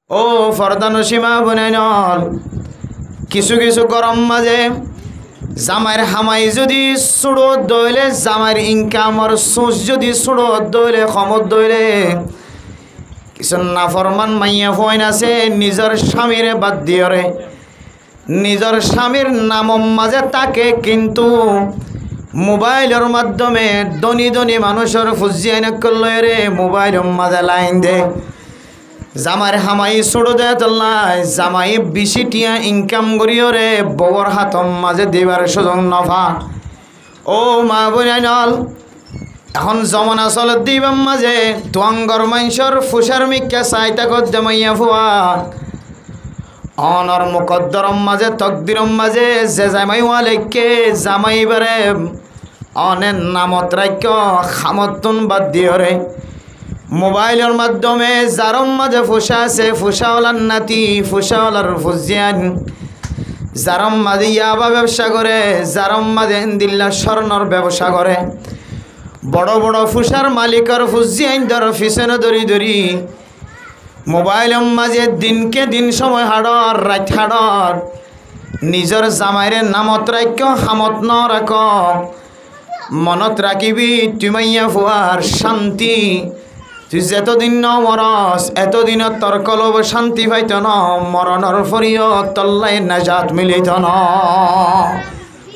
ও ফরদানসীমা বনেনল কিছু কিছু গরম মাঝে জামাইর হামাই যদি সুড়ত দইলে জামাইর ইনকামর সোচ যদি সুড়ত দইলে খমত দইলে কিছু নাফরমান মাইয়া হইন আছে নিজের স্বামীরে বাদ দিয়রে নিজের স্বামীর নাম মাঝে তাকে কিন্তু মোবাইলের মাধ্যমে ধনী ধনী মানুষের ফুজিয়ান করলে মোবাইলের মাঝে লাইন দে জামাইর হামাই ছোড়ো দে তল্লাই জামাই বিশিটিয়া ইনকাম করিও রে বউর হাতম মাঝে দিবার সুযোগ নফা ও মা বোনাইনল এখন জমানা চলত দিবাম মাঝে তোয়াঙ্গর মাইসর ফুসার মিক্কা চাইতা কদ্দে মাইয়া ফুয়া অনর মুকদ্দরম মাঝে তকদিরম মাঝে যে জামাই ওয়ালেকে জামাই বারে অনের নামত রাখ্য খামতুন বাদ দিও রে মোবাইলের মাধ্যমে যারম মাঝে ফুসা আছে ফুসাওয়ালার নাতি ফুসাওয়ালার ফুজিয়ান যারম মাঝে ইয়াবা ব্যবসা করে যারম মাঝে ইন্দিল্লা স্বর্ণর ব্যবসা করে বড় বড় ফুসার মালিকর ফুজিয়ান ধর ফিসনে দরি দরি মোবাইলের মাঝে দিনকে দিন সময় হাড়র রাত হাড়র নিজের জামাইরে নামত রাখ্য হামত ন রাখ মনত রাখিবি তুমাইয়া ফুয়ার শান্তি তুই যতদিন ন মরস এতদিনত তোর কলব শান্তি পাইত ন মরণর ফরিয় তল্লাই নাজাত মিলিত ন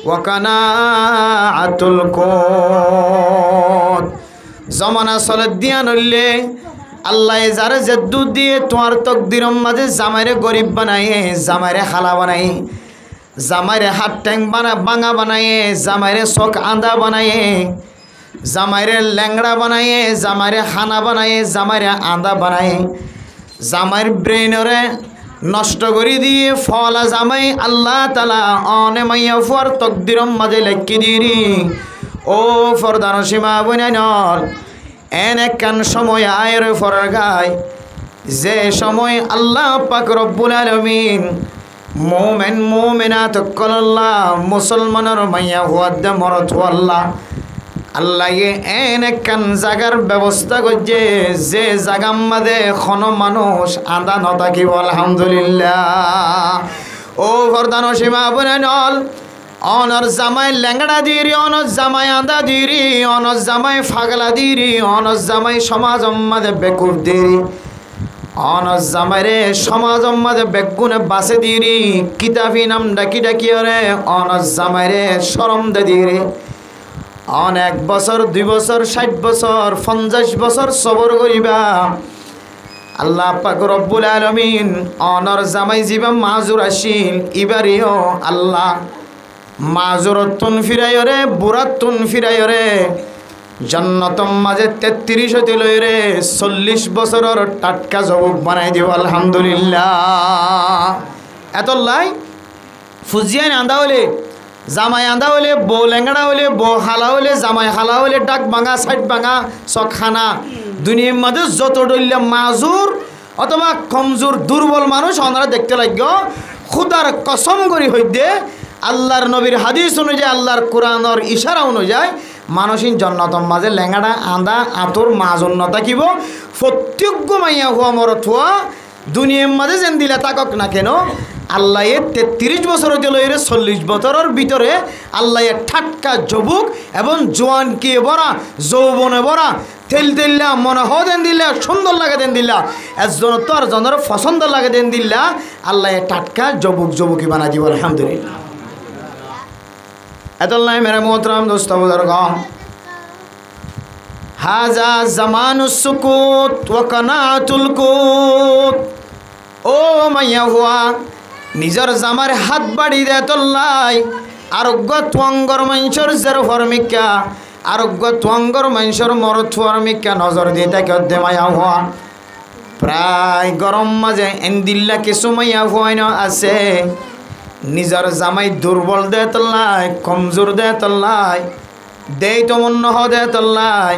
ওয়াকানা আতুল কোত জমানা চলত দিয়া নইলে আল্লাহ যারে জেদ্দু দিয়ে তোমার তকদিরম মাঝে জামাইরে গরিব বানায়ে জামাইরে খালা বানাই জামাইরে হাত ট্যাং বাঙা বানায়ে জামাইরে চোখ আঁদা বানায়ে জামাইরে ল্যাংড়া বানায়ে জামাইরে খানা বানায়ে জামাইরে আঁদা বানায়ে জামাইর ব্রেনরে নষ্ট করে দিয়ে ফলা জামাই আল্লাহ তালা অনে মাইয়া ফুয়ার তকদিরম মাঝে লেখি দিরি ও ফরদানসীমা বনাইনল এন একখান সময় আয়ের ফরার গায় যে সময় আল্লাহ পাক রব্বুল আলামিন মোমেন মোমেনাত কল্লাহ মুসলমানের মাইয়া হুয়াদ্দে মরত আল্লাহ আল্লাহ এন একখান জাগার ব্যবস্থা করছে যে জাগার মাঝে কোনো মানুষ আদা নথাকিব আলহামদুলিল্লাহ ও ফরদানসীমা বনাইনল অনর জামাই ল্যাংড়া দিরি অনর জামাই আদা দিরি অনর জামাই ফাগলা দিরি অনর জামাই সমাজ মাঝে বেকুব দিরি অনর জামাই রে সমাজ মাঝে বেগুনে বাসে দিরি কিতাবি নাম ডাকি ডাকি রে অনর জামাই রে শরম দে দিরি অনেক বছর 2 বছর 60 বছর 50 বছর সবর করিবা আল্লাহ পাক রব্বুল আলামিন অনর জামাই জীবা মাজুর আসিল ইবারিও আল্লাহ মাজুরতুন ফিরাইরে বুরাতুন ফিরাইরে জান্নাতম মাঝে 33 হতে লইরে 40 বছরের টাটকা যুবক বানাই দিব আলহামদুলিল্লাহ এত লাই ফুজিয়ান আন্দা হলে জামাই আন্দা হলে বউ ল্যাংড়া হলে বউ হালা হলে জামাই হালা হলে ডাক ভাঙা সাইড ভাঙা চখানা দুনিয়ার মাঝে যত ডইলে মাজুর অথবা কমজোর দুর্বল মানুষ ওনারা দেখতে লাগবে খুদার কসম করি হইতে আল্লাহর নবীর হাদিস অনুযায়ী আল্লাহর কোরআনের ইশারা অনুযায়ী মানুষিন জন্নতম মাঝে ল্যাংড়া আন্দা আঁতর মাজন নথাকিব প্রত্যেক মাইয়া হুয়া মরত হুয়া দুনিয়ার মাঝে যেন দিলে তাকক না কেন আল্লাহ 33 বছর হতে লইরে 40 বছরের ভিতরে আল্লাহ ঠাটকা যুবক এবং জোয়ানকে ভরা যৌবনে ভরা তেল দিল্লা মনে হ দেন দিল্লা সুন্দর লাগে দেন দিল্লা একজন তো আর জনের পছন্দ লাগে দেন দিল্লা আল্লাহ টাটকা যুবক যুবকী বানা দিব আলহামদুলিল্লাহ এতল্লাই মেরে মোহতরম দোস্ত বুজুর্গ হাজা জামানুস সুকুত ওয়া কানাতুল কুত ও মাইয়া হুয়া নিজের জামার হাত বাড়ি দে তল্লাই আরোগ্য তোয়াঙ্গর মানুষের জের ফরমিকা আরোগ্য তোয়াঙ্গর মানুষের মরত ফরমিকা নজর দিয়ে তাকে দে মাইয়া হুয়া প্রায় গরম মাঝে এন্দিল্লা কিছু মাইয়া হুয়াইন আছে নিজের জামাই দুর্বল দে তল্লাই কমজোর দে তল্লাই দেই তো মন হ দে তল্লাই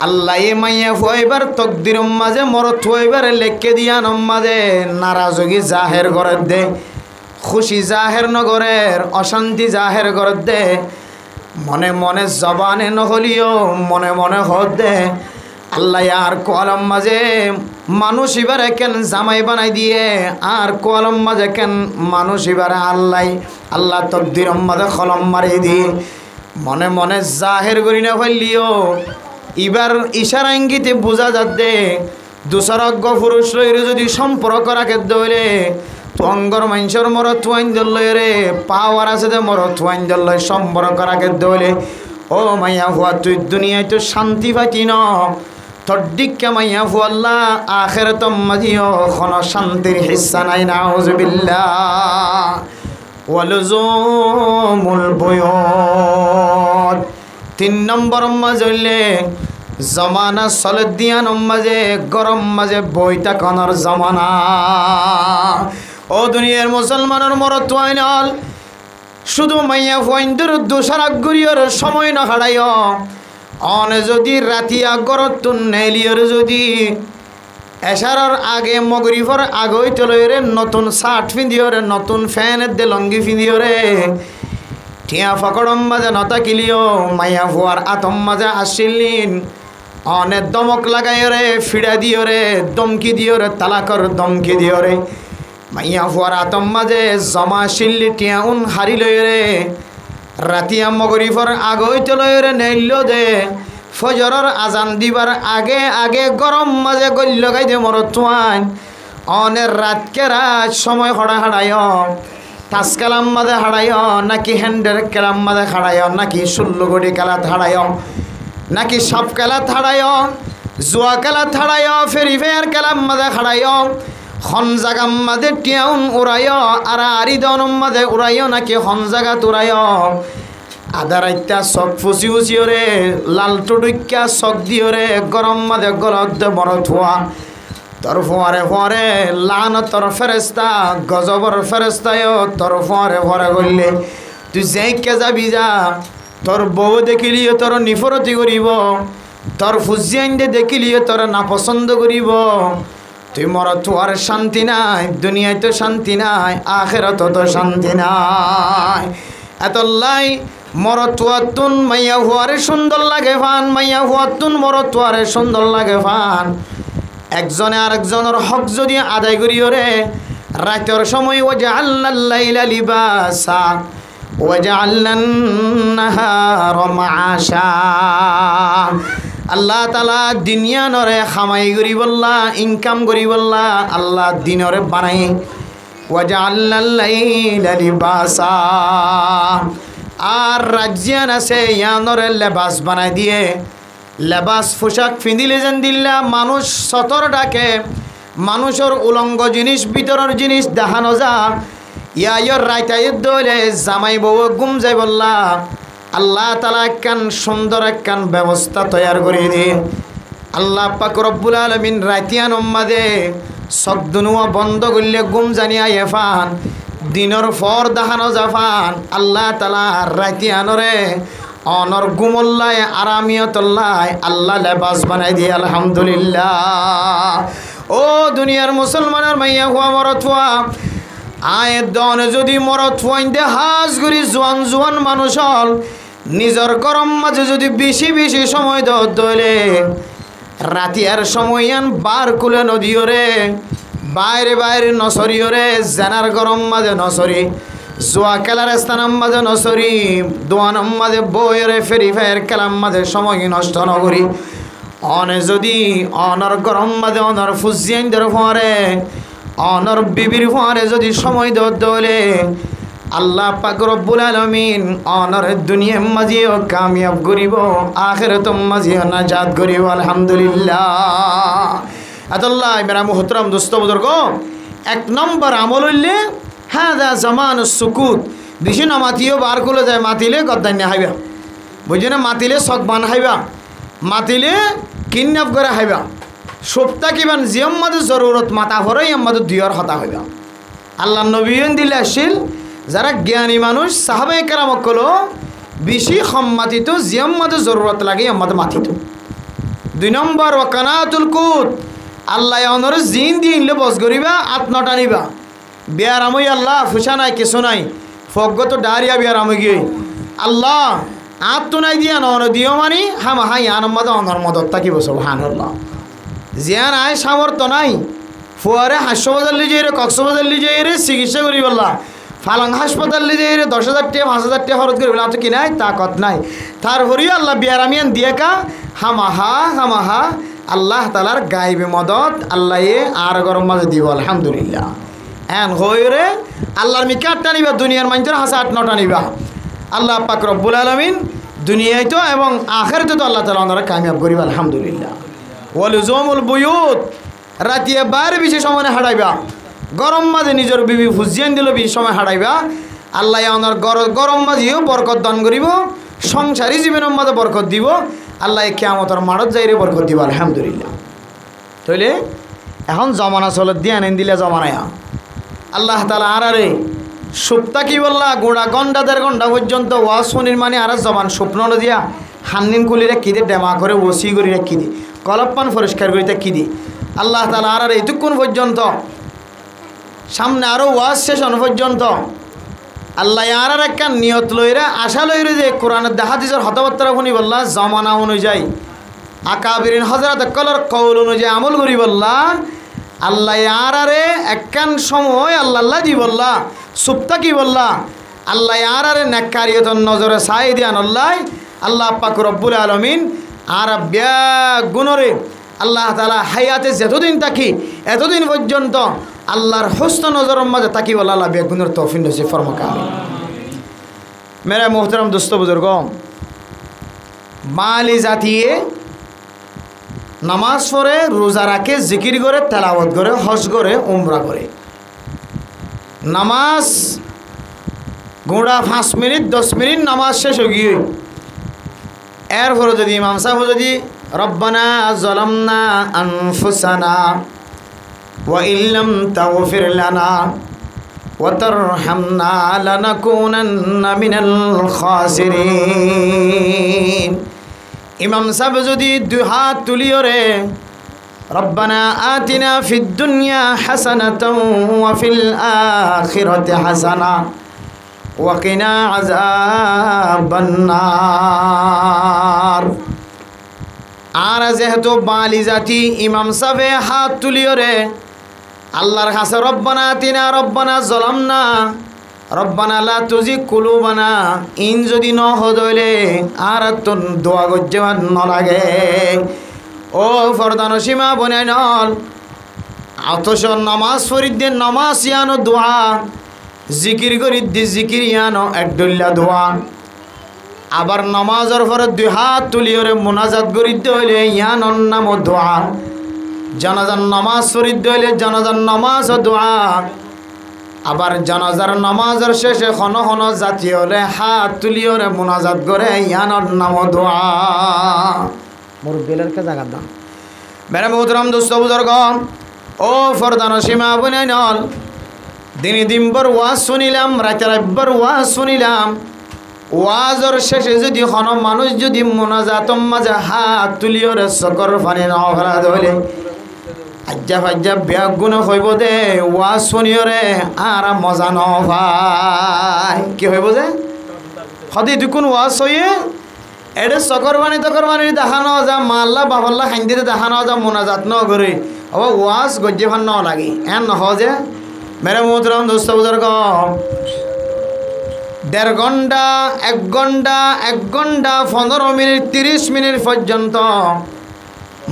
আল্লাহ মাইয়া ফুয়াইবার তকদির মাঝে মরত ফুয়াইবার লেখকে দিয়া মাঝে নারাজগি জাহের ঘরের দে খুশি জাহের নগরের অশান্তি জাহের ঘরের দে মনে মনে জবানে নহলিও মনে মনে হদ দে আল্লাহ আর কলম মাঝে মানুষ এবারে কেন জামাই বানাই দিয়ে আর কলম মাঝে কেন মানুষ এবারে আল্লাহ তকদির মাঝে কলম মারি দিয়ে মনে মনে জাহের করি না ফেললিও এবার ইশারা ইঙ্গিতে বোঝা যাচ্ছে দুসরজ্ঞ পুরুষ লইরে যদি সম্পর্ক রাখে দইলে তুঙ্গর মানুষের মর তুয়াইন দলই রে পাওয়ার আছে যে মর তুয়াইন দলই সম্পর্ক রাখে দইলে ও মাইয়া হুয়া তুই দুনিয়ায় তো শান্তি পাইতি ন তোর দিককে মাইয়া হু আল্লাহ আখেরাত মাঝিও কোনো শান্তির হিস্সা নাই নাউযুবিল্লাহ ওয়ালুজুমুল বুয়ুত 3 নম্বর মাঝলে জমানা সলদিয়ান মাঝে গরম মাঝে বইতা কনর জমানা ও দুনিয়ার মুসলমানের মরত ওয়াইনাল শুধু মাইয়া ফুয়াইন্দুর দোসারাক গুরিয়র সময় না হারাইও অনে যদি রাতিয়া গরত নেলিয়র যদি এশারর আগে মগরিফর আগই তলয়রে নতুন শার্ট পিন্দিয়রে নতুন ফ্যানের দে লঙ্গি পিন্দিয়রে ঠিয়া ফকড়ম মাঝে নতা কিলিও মাইয়া ফুয়ার আতম মাঝে আসিলিন অনে দমক লাগাইরে ফিড়া দিয়রে দমকি দিয়রে তালাকর দমকি দিয়রে মাইয়া ফুয়ার আতম মাঝে জমা শিল্লি টিয়া হারি লইরে রাতিয়া মগরিফর আগই তলয়রে নেইল দে ফজরের আজান দিবার আগে আগে গরম মাঝে গল লগাই দে মরতুয়ান অনের রাতকে রাত সময় হাড়ায় তাস কালাম মাঝে হাড়ায় নাকি হ্যান্ডের কালাম মাঝে হাড়ায় নাকি সুল্লুগড়ি কালাত হাড়ায় নাকি সাপ কালাত হাড়ায় জুয়া কালাত হাড়ায় ফেরি ফেয়ার কালাম মাঝে হাড়ায় খন জাগাম মাঝে টিয়াউন উড়ায় আর আরিদন মাঝে উড়াইও নাকি খন জাগাত উড়ায় আধা রাইতা চক ফুচি উচিওরে লাল টুডুক্যা চক দিওরে গরম মাঝে গলত বড় থোয়া তোর ফোয়ারে ফোয়ারে লান তোর ফেরেস্তা গজবর ফেরেস্তায় তোর ফোয়ারে ফোয়ারে করলে তুই যেইকে যাবি যা তোর বউ দেখিলিও তোর নিফরতি করিব তোর ফুজিয়াইন্দে দেখিলিও তোর নাপছন্দ করিব তুই মর তোর শান্তি নাই দুনিয়ায় তো শান্তি নাই আখেরাত তো শান্তি নাই এতলাই মরতুয়াতুন মাইয়া হুয়ারে সুন্দর লাগে ফান মাইয়া হুয়াতুন মরতুয়ারে সুন্দর লাগে ফান একজনে আরেকজনের হক যদি আদায় করিও রে রাতের সময় ওয়াজআলনাল লাইলা লিবাসা ওয়াজআলনান নাহারা মাআশা আল্লাহ তাআলা দুনিয়া নরে খামাই করি বললা ইনকাম করি বললা আল্লাহ দিনরে বানাই ওয়াজআলনাল লাইলা লিবাসা আর রাজ্যান আছে ইয়ানরে লেবাস বানাই দিয়ে লেবাস পোশাক ফিন্দিলে যেন দিল্লা মানুষ সতর ডাকে মানুষের উলঙ্গ জিনিস ভিতরের জিনিস দেখানো যা ইয়ার রাইতাই দলে জামাই বউ গুম যাই বললা আল্লাহ তাআলা একখান সুন্দর একখান ব্যবস্থা তৈয়ার করে দিয়ে আল্লাহ পাক রব্বুল আলামিন রাতিয়ান উম্মাদে সদ্দুনুয়া বন্ধ করলে গুম জানিয়া এফান দিনের পর দেখানো জাফান আল্লাহ তাআলা রাতিয়ানরে অনর গুমল্লায় আরামিয়তল্লায় আল্লাহ লেবাস বানাই দিয়ে আলহামদুলিল্লাহ ও দুনিয়ার মুসলমানের মাইয়া হুয়া মরতুয়া আয় দন যদি মরতুয়াইন্দে হাজ করি জোয়ান জোয়ান মানুষ হল নিজের গরম মাঝে যদি বেশি বেশি সময় দলে রাতিয়ার সময়য়ান বার কুলে নদীও রে বাইরে বাইরে নসরিও রে জেনার গরম মাঝে নসরি জোয়া খেলার স্থানাম মাঝে নসরি দোয়ানাম মাঝে বইরে ফেরি ফের খেলাম মাঝে সময় নষ্ট নগরী অনে যদি অনর গরম মাঝে অনর ফুজিয়াইন্দের ফোয়ারে অনর বিবির ফোয়ারে যদি সময় দলে আল্লাহ পাক রব্বুল আলামিন অনর দুনিয়া মাঝেও কামিয়াব করিব আখিরাতম মাঝেও নাজাত করিব আলহামদুলিল্লাহ আল্লাহ মেরা মুহতরম দোস্ত বুজুর্গ 1 নম্বর আমল হইলে হাদা জামান সুকুত বেশি না মাতিও বার করে যায় মাতিলে গদ্দান্য হাইবা বুঝি না মাতিলে শখ বান হাইবা মাতিলে কিডন্যাপ করে হাইবা সপ্তাহ কিমান জিয়ম মাদের জরুরত মাতা ভরাই আমাদের দুয়ার হতা হইবা আল্লাহ নবীন দিলে আসিল যারা জ্ঞানী মানুষ সাহাবায়ে কেরাম কলো বেশি সম্মাতিত জিয়ম মাদের জরুরত লাগে আমাদের মাতিত 2 নম্বর ওয়াকানাতুল কুত আল্লাহ অনর জিন দিনলে বস করিবা আত্মটা নিবা বিয়ারামই আল্লাহ ফুসা নাই কিছু নাই ফগ্গত ডারিয়া বিয়ারামই গিয়ে আল্লাহ তো নাই দিয়া নন দিও মানি হামা হাই আনম্মাদ অনর মদত থাকিব সুবহানাল্লাহ জিয়া নাই সামর্থ্য নাই ফুয়ারে হাসপাতাল লিজে কক্সবাজার লিজে চিকিৎসা করি বললা ফালাং হাসপাতাল লিজে 10,000 টাকা 5,000 টাকা খরচ করি বললা তো কি নাই তাকত নাই তার হরিও আল্লাহ বিয়ারামিয়ান দিয়ে কা হামাহা আল্লাহ তালার গাইবে মদত আল্লাহ আর গরম মাঝে দিব আলহামদুলিল্লাহ এন হইরে আল্লাহর মিকে 8টা নিবা দুনিয়ার মানুষের হাসে 8-9টা নিবা আল্লাহ পাক রব্বুল আলামিন দুনিয়ায় তো এবং আখিরাতে তো আল্লাহ তাআলা ওনারা কামিয়াব করিবা আলহামদুলিল্লাহ ওয়ালুজুমুল বুয়ুত রাতিয়া বাইরে বেশি সময় হারাইবা গরম মাঝে নিজের বিবি ফুজিয়ান দিল বেশি সময় হারাইবা আল্লাহ ওনার গরম মাঝেও বরকত দান করিব সংসারী জীবনের মাঝে বরকত দিব আল্লাহ কিয়ামতের মাঠত যাইরে বরকত দিব আলহামদুলিল্লাহ তাইলে এখন জমানা চলত দিয়ে আনেন দিলে জমানায়া আল্লাহ তাআলা আরারে সুপ্তা কি বললা গোড়া ঘন্টা 1.5 ঘন্টা পর্যন্ত ওয়াজ শুনির মানে আর জবান স্বপ্ন দিয়া হান্নিন খুলি রাখি দে ডেমা করে ওসি করে রাখি দি কলপান পরিষ্কার করে রাখি দি আল্লাহ তাআলা আরারে এতক্ষণ পর্যন্ত সামনে আরও ওয়াজ সেশন পর্যন্ত আল্লাহ আর একটা নিয়ত লইরা আশা লইরে যে কোরআনের হাদিসের হতবার্তা শুনি বললা জমানা অনুযায়ী আকাবিরিন হযরত কলর কৌল অনুযায়ী আমল করি বললা আল্লাহ আরে একখান সময় আল্লাহ জি বললা সুপ্তা কি বললা আল্লাহ আরে নেককারিয়তন নজরে চাই দিয়ান আল্লাহ পাক রব্বুল আলামিন আর গুণরে আল্লাহ তাআলা হায়াতে যতদিন থাকি এতদিন পর্যন্ত আল্লাহর হুসন নজরের মাঝে তাকি বলা আল্লাহ বেগুনের তৌফিক নসিব ফরমাক আমিন মেরা মোহতারাম দোস্ত বুজুর্গ মালি জাতিয়ে নামাজ পড়ে রোজা রাখে জিকির করে তেলাওয়াত করে হজ করে উমরা করে নামাজ গোড়া 5 মিনিট 10 মিনিট নামাজ শেষ হয়ে গিয়ে এরপরে যদি ইমাম সাহেব যদি রব্বানা যালামনা আনফুসানা ওয়া ইল্লাম তাগফির লানা ওয়া তারহামনা লানাকুনান্না মিনাল খাসিরিন ইমাম সাহেব যদি 2 হাত তুলিও রে রব্বানা আতিনা ফিদ দুনিয়া হাসানাতাও ওয়া ফিল আখিরাতি হাসানা ওয়া কিনা আযাবান নার আর যেহেতু বালি জাতি ইমাম সাহেব হাত তুলিও রে আল্লাহর কাছে রব্বানা আতিনা রব্বানা যালামনা রব্বানা লা তুজিগ কুলুবানা ইন যদি ন হদলে আর তো দোয়া গজ্জান ন লাগে ও ফরদান সীমা বনে নল অথচ নামাজ ফরিদ্দের নামাজ ইয়ানো দোয়া জিকির করিদ্দি জিকির ইয়ানো একদুল্লা দোয়া আবার নামাজের পরে 2 হাত তুলিওরে মুনাজাত করিতে হইলে ইয়ানোর নাম দোয়া জানাজার নামাজ পড়িতে হইলে জানাজার নামাজ ও দোয়া আবার জানাজার নামাজের শেষে খন জাতি হলে হাত তুলিওরে মুনাজাত করে ইয়ানোর নাম দোয়া মুরব্বিলের কে জায়গার দাম মেরে মোহতরম দোস্ত বুজুর্গ ও ফরদান সীমা বনে নল দিনে দিনভর ওয়াজ শুনিলাম রাতের একবার ওয়াজ শুনিলাম ওয়াজর শেষে যদি কোনো মানুষ যদি মোনাজাতম মাঝে হাত তুলিওরে চকর ফানি নফেলা ধরলে আজ্জা ফাজ্জা ব্যাগ গুণ হইব দে ওয়াজ শুনিওরে আর মজা নভাই কি হইব যে সদি দুকুন ওয়াজ হইয়ে এটা চকর বানি তকর বানি দেখানো যা মাল্লা বাবল্লা খান্দিতে দেখানো যা মোনাজাত ন করে ও ওয়াজ গজ্জে ফান ন লাগে এন নহ যে মেরে মোহতরম দোস্ত বুজুর্গ 1.5 ঘন্টা 1 ঘন্টা 1 ঘন্টা 15 মিনিট 30 মিনিট পর্যন্ত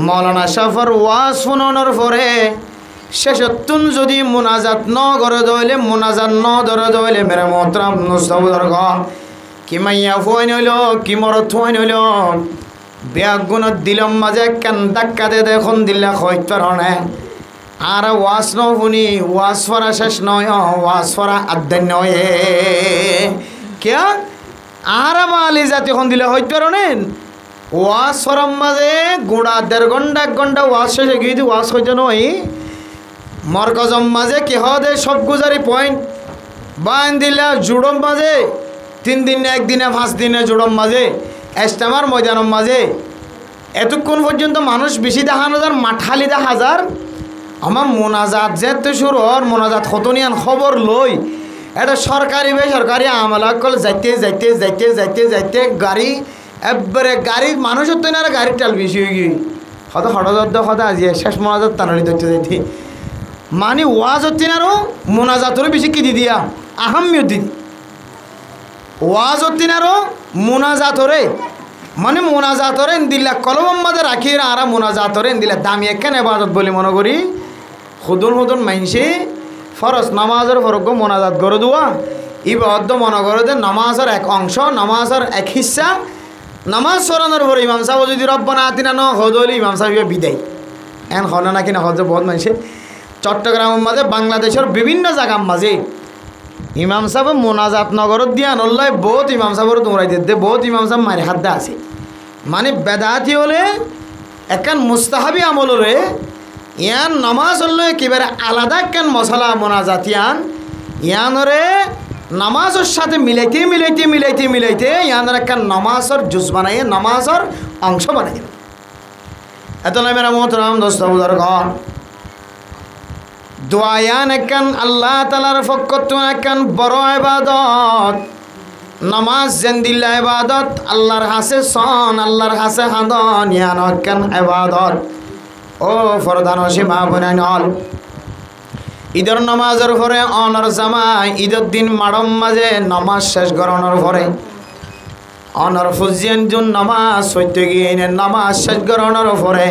মৌলানা সাফার ওয়াজ শোনানোর পরে শেষতুন যদি মুনাজাত ন করে দইলে মুনাজাত ন ধরে দইলে মেরে মোহতরম দোস্ত বুজুর্গ কি মাইয়া ফুয়াইন হইল কি মরত ফুয়াইন হইল ব্যাগ গুণত দিলম মাঝে কেন ধাক্কা দে দেখুন দিল্লা হইতে পারে আর ওয়াজ ন শুনি ওয়াজ ফরা শেষ নয় ওয়াজ ফরা আধ্যান নয় কে আর মালি জাতি এখন দিলে হইতে পারেন ওয়াজ ফরাম মাঝে গোড়া 1.5 ঘন্টা 1 ঘন্টা ওয়াজ শেষে গিয়ে ওয়াজ হইতে নয় মরকজম মাঝে কি হদে সব গুজারি পয়েন্ট বাইন দিলা জুড়ম মাঝে 3 দিনে 1 দিনে 5 দিনে জুড়ম মাঝে এস্টামার ময়দানম মাঝে এতক্ষণ পর্যন্ত মানুষ বেশি দেখানো যার মাঠালি দেখা যার আমার মোনাজাত যেতে শুরু হর মোনাজাত খতনিয়ান খবর লই এটা সরকারি বেসরকারি আমলা কল যাইতে যাইতে যাইতে যাইতে যাইতে গাড়ি একবারে গাড়ি মানুষের তো না গাড়ির টাল বেশি হয়ে গিয়ে হয়তো হঠাৎ হঠাৎ আজি শেষ মোনাজাত টানালি ধরতে যাইতে মানে ওয়াজ হচ্ছে না আরও মোনাজাতরে বেশি কি দিয়া আহাম্মিয়ত দিদি ওয়াজ হচ্ছে না আরও মোনাজাতরে মানে মোনাজাতরে দিল্লা কলম মাঝে রাখি আর মোনাজাতরে দিল্লা দামি একখান এবাদত বলে মনে করি হুদুন মাইনসে ফরজ নামাজের ফরক মোনাজাত করে দেওয়া ইবাদত মনে করে যে নামাজের এক অংশ নামাজের এক হিস্সা নামাজ সরানোর পরে ইমাম সাহেব যদি রব্বানা আতিনা ন হদলি ইমাম সাহেব বিদায় এন হন না কিনা হজে বহুত মানুষে চট্টগ্রামের মাঝে বাংলাদেশের বিভিন্ন জায়গার মাঝে ইমাম সাহেব মোনাজাত নগরত দিয়া নল্লাই বহুত ইমাম সাহেবের দৌড়াই দিতে বহুত ইমাম সাহেব মারি হাত আছে মানে বেদাতি হলে একখান মুস্তাহাবি আমল হলে ইয়ান নামাজ হলে একেবারে আলাদা একখান মশলা মোনাজাত ইয়ানরে নামাজের সাথে মিলাইতে মিলাইতে মিলাইতে মিলাইতে ইয়ানের একখান নামাজের জুস বানাইয়ে নামাজের অংশ বানাই এত নয় মেরা মোহতরাম দোস্ত বুজুর্গণ দোয়ায়ান একখান আল্লাহ তাআলার পক্ষ একখান বড় ইবাদত নামাজ জেন্দিল্লা ইবাদত আল্লাহর হাসে সন আল্লাহর হাসে হাদন ইয়ান একখান ইবাদত ও ফরদান সীমা বনাই নল ঈদের নামাজের পরে অনর জামাই ঈদের দিন মাড়ম মাঝে নামাজ শেষ করানোর পরে অনর ফুজিয়ান জুন নামাজ সত্য গিয়ে নামাজ শেষ করানোর পরে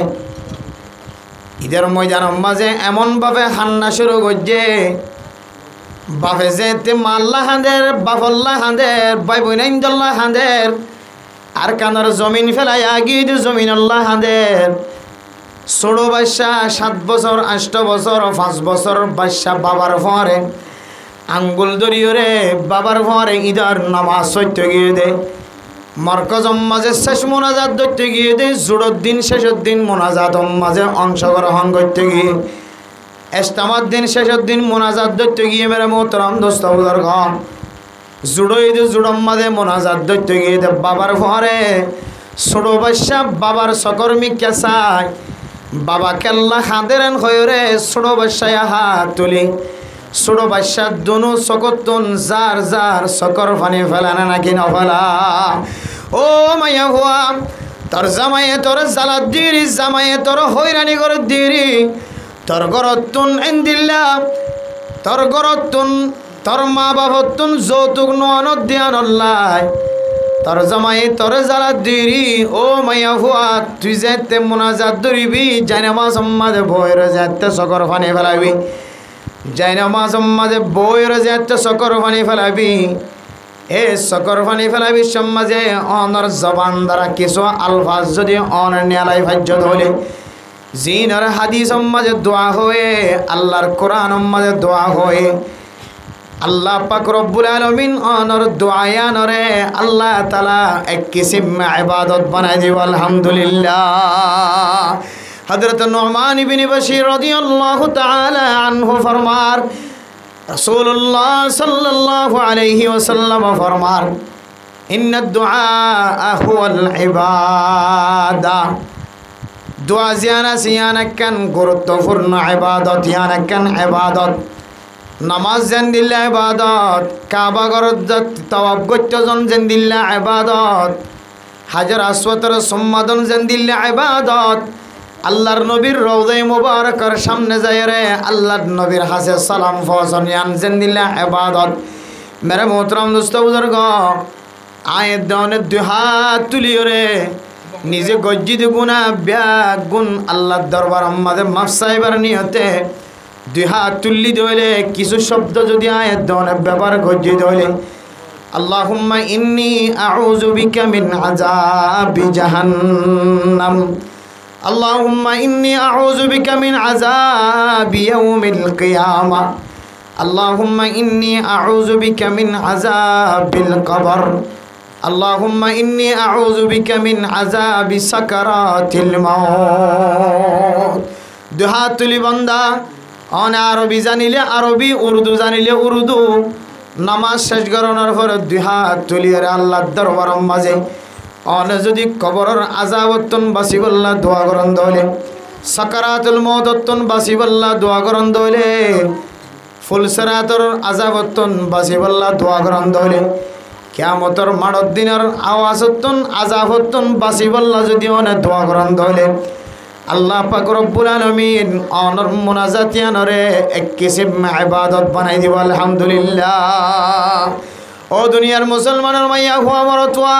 ঈদের ময়দানের মাঝে এমনভাবে হান্না শুরু করছে বাপে যে মাল্লা হাঁদের বাফল্লা হাঁদের বাই বইনাইন্দল্লা হাঁদের আর কানার জমিন ফেলাইয়া গিয়ে জমিন আল্লাহ হাঁদের ছোটো বাচ্চা 7 বছর 8 বছর 5 বছর বাচ্চা বাবার ফরে আঙ্গুল দরিয়রে বাবার ফরে ঈদের নামাজ সত্য গিয়ে দে মরকজম মাঝে শেষ মোনাজাত ধরতে গিয়ে দে জোড়র দিন শেষের দিন মোনাজাত মাঝে অংশগ্রহণ করতে গিয়ে এস্তামার দিন শেষের দিন মোনাজাত ধরতে গিয়ে মেরে মোহতরম দোস্ত বুজুর্গণ জুড়ো ঈদ জুড়ম মাঝে মোনাজাত ধরতে গিয়ে দে বাবার ফরে ছোটো বাচ্চা বাবার সকর্মী কেসায় বাবা কেল্লা হাঁদেরেন হয়ে ছোটো বাচ্চায় হাত তুলি ছোটো বাচ্চার দুনু চকতুন যার যার চকর পানি ফেলানে নাকি নফেলা ও মাইয়া ভুয়া তোর জামাইয়ে তোর জালাত দিরি জামাইয়ে তোর হয়রানি করে দিরি তোর গরতুন এন্দিল্লা তোর গরতুন তোর মা বাবতুন যৌতুক ননদ দিয়ান আল্লাহ তোর জামাই তোর জালাত দিরি ও মাইয়া হুয়া তুই যেতে মোনাজাত ধরিবি জানামাজ মাঝে বইয়ের যেতে চকর পানি ফেলাবি জানামাজ মাঝে বইয়ের যেতে চকর পানি ফেলাবি এ চকর পানি ফেলাবি সমাজে অনর জবান দ্বারা কিছু আলফাজ যদি অন নেলাই ভাজ্য ধরে জিনর হাদিস মাঝে দোয়া হয়ে আল্লাহর কোরআন মাঝে দোয়া হয়ে আল্লাহ পাক রব্বুল আলামিন অনর দোয়ায়ানরে আল্লাহ তাআলা এক কিসিম ইবাদত বানাই দিব আলহামদুলিল্লাহ হযরত নুমান ইবনে বশীর রাদিয়াল্লাহু তাআলা আনহু ফরমার রাসূলুল্লাহ সাল্লাল্লাহু আলাইহি ওয়াসাল্লাম ফরমার ইন্নাদ দুআ হুয়াল ইবাদা দোয়া জিয়ানাকান গুরুত্বপূর্ণ ইবাদত জিয়ানাকান ইবাদত নামাজ জেন্দিল্লা ইবাদত কাবা ঘরত তাওয়াফ করতেজন জেন্দিল্লা ইবাদত হাজার আসওয়াতের সম্মাদন জেন্দিল্লা ইবাদত আল্লাহর নবীর রওজায়ে মুবারকের সামনে যায় রে আল্লাহর নবীর হাসে সালাম ফসন ইয়ান জেন্দিল্লা ইবাদত মেরে মোহতরম দোস্ত বুজুর্গ আয়ে দনে দুই হাত তুলিও রে নিজে গজ্জিত গুনাহ ব্যাগ গুণ আল্লাহর দরবার মাঝে মাফ চাইবার নিয়তে দুই হাত তুললি দইলে কিছু শব্দ যদি আয়াত দনের ব্যাপার গজ্জিত হইলে আল্লাহুম্মা ইন্নী আউযু বিকা মিন আযাবি জাহান্নাম আল্লাহুম্মা ইন্নী আউযু বিকা মিন আযাবি ইয়াউমিল কিয়ামা আল্লাহুম্মা ইন্নী আউযু বিকা মিন আযাবিল কবর আল্লাহুম্মা ইন্নী আউযু বিকা মিন আযাবি সাকারাতিল মাউত দুই হাত তুলি বান্দা অন আরবি জানিলে আরবি উর্দু জানিলে উর্দু নামাজ শেষ করানোর পরে দুই হাত তুলিয়ে আল্লাহর দরবার মাঝে অন যদি কবরের আযাবতন বাসিবল্লাহ দোয়া করন দলে সাকারাতুল মউততন বাসিবল্লাহ দোয়া করন দলে ফুলসরাতর আজাবতন বাসিবল্লা দোয়া গ্রহণ হইলে কিয়ামতর মাড়র দিনের আওয়াজতন আজাবতন বাসিবল্লা যদি অনেক দোয়া গ্রহণ হইলে আল্লাহ পাক রব্বুল আলামিন অনর মুনাজাতিয়ানরে এক কিসিম ইবাদত বানাই দিব আলহামদুলিল্লাহ। ও দুনিয়ার মুসলমানের মাইয়া হুয়া মরতুয়া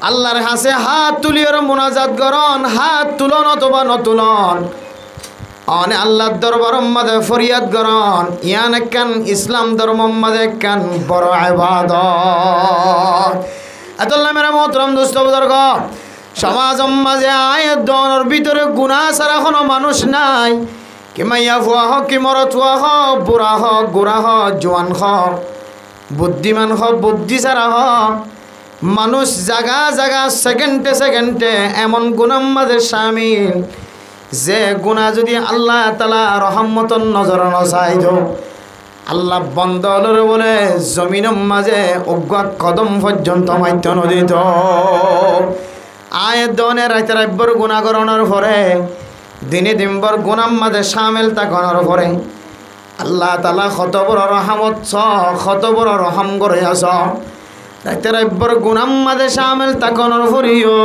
আল্লাহর হাসে হাত তুলিয়র মুনাজাত করন, হাত তুলন অথবা নতুলন অনে আল্লাহর দরবার মাঝে ফরিয়াদ করন। ইয়ান একখান ইসলাম ধর্ম মাঝে একখান বড় ইবাদত। আল্লাহ মেরা মোহতরম দোস্ত বুজুর্গ, সমাজ মাঝে আয়ের দনের ভিতরে গুনাহ ছাড়া কোনো মানুষ নাই। কি মাইয়া ফুয়া হোক, কি মরতুয়া হোক, বুড়া হোক, গোড়া হোক, জোয়ান হোক, বুদ্ধিমান হোক, বুদ্ধি ছাড়া হোক, মানুষ জাগা জাগা সেকেন্ডে সেকেন্ডে এমন গুনার মাঝে শামিল যে গুনাহ যদি আল্লাহ তাআলা রহমতন নজর নসাই দো আল্লাহ বন্দলর বলে জমিনের মাঝে অজ্ঞা কদম পর্যন্ত মাইত নদীত আয় দনে রাইতে রাব্বর গুনাহ করানোর পরে দিনে দিনভর গুনার মাঝে শামিল থাকানোর পরে আল্লাহ তাআলা কত বড় রহমত কত বড় রহম করে আস। রাইতে রাব্বর গুনার মাঝে শামিল থাকানোর পরেও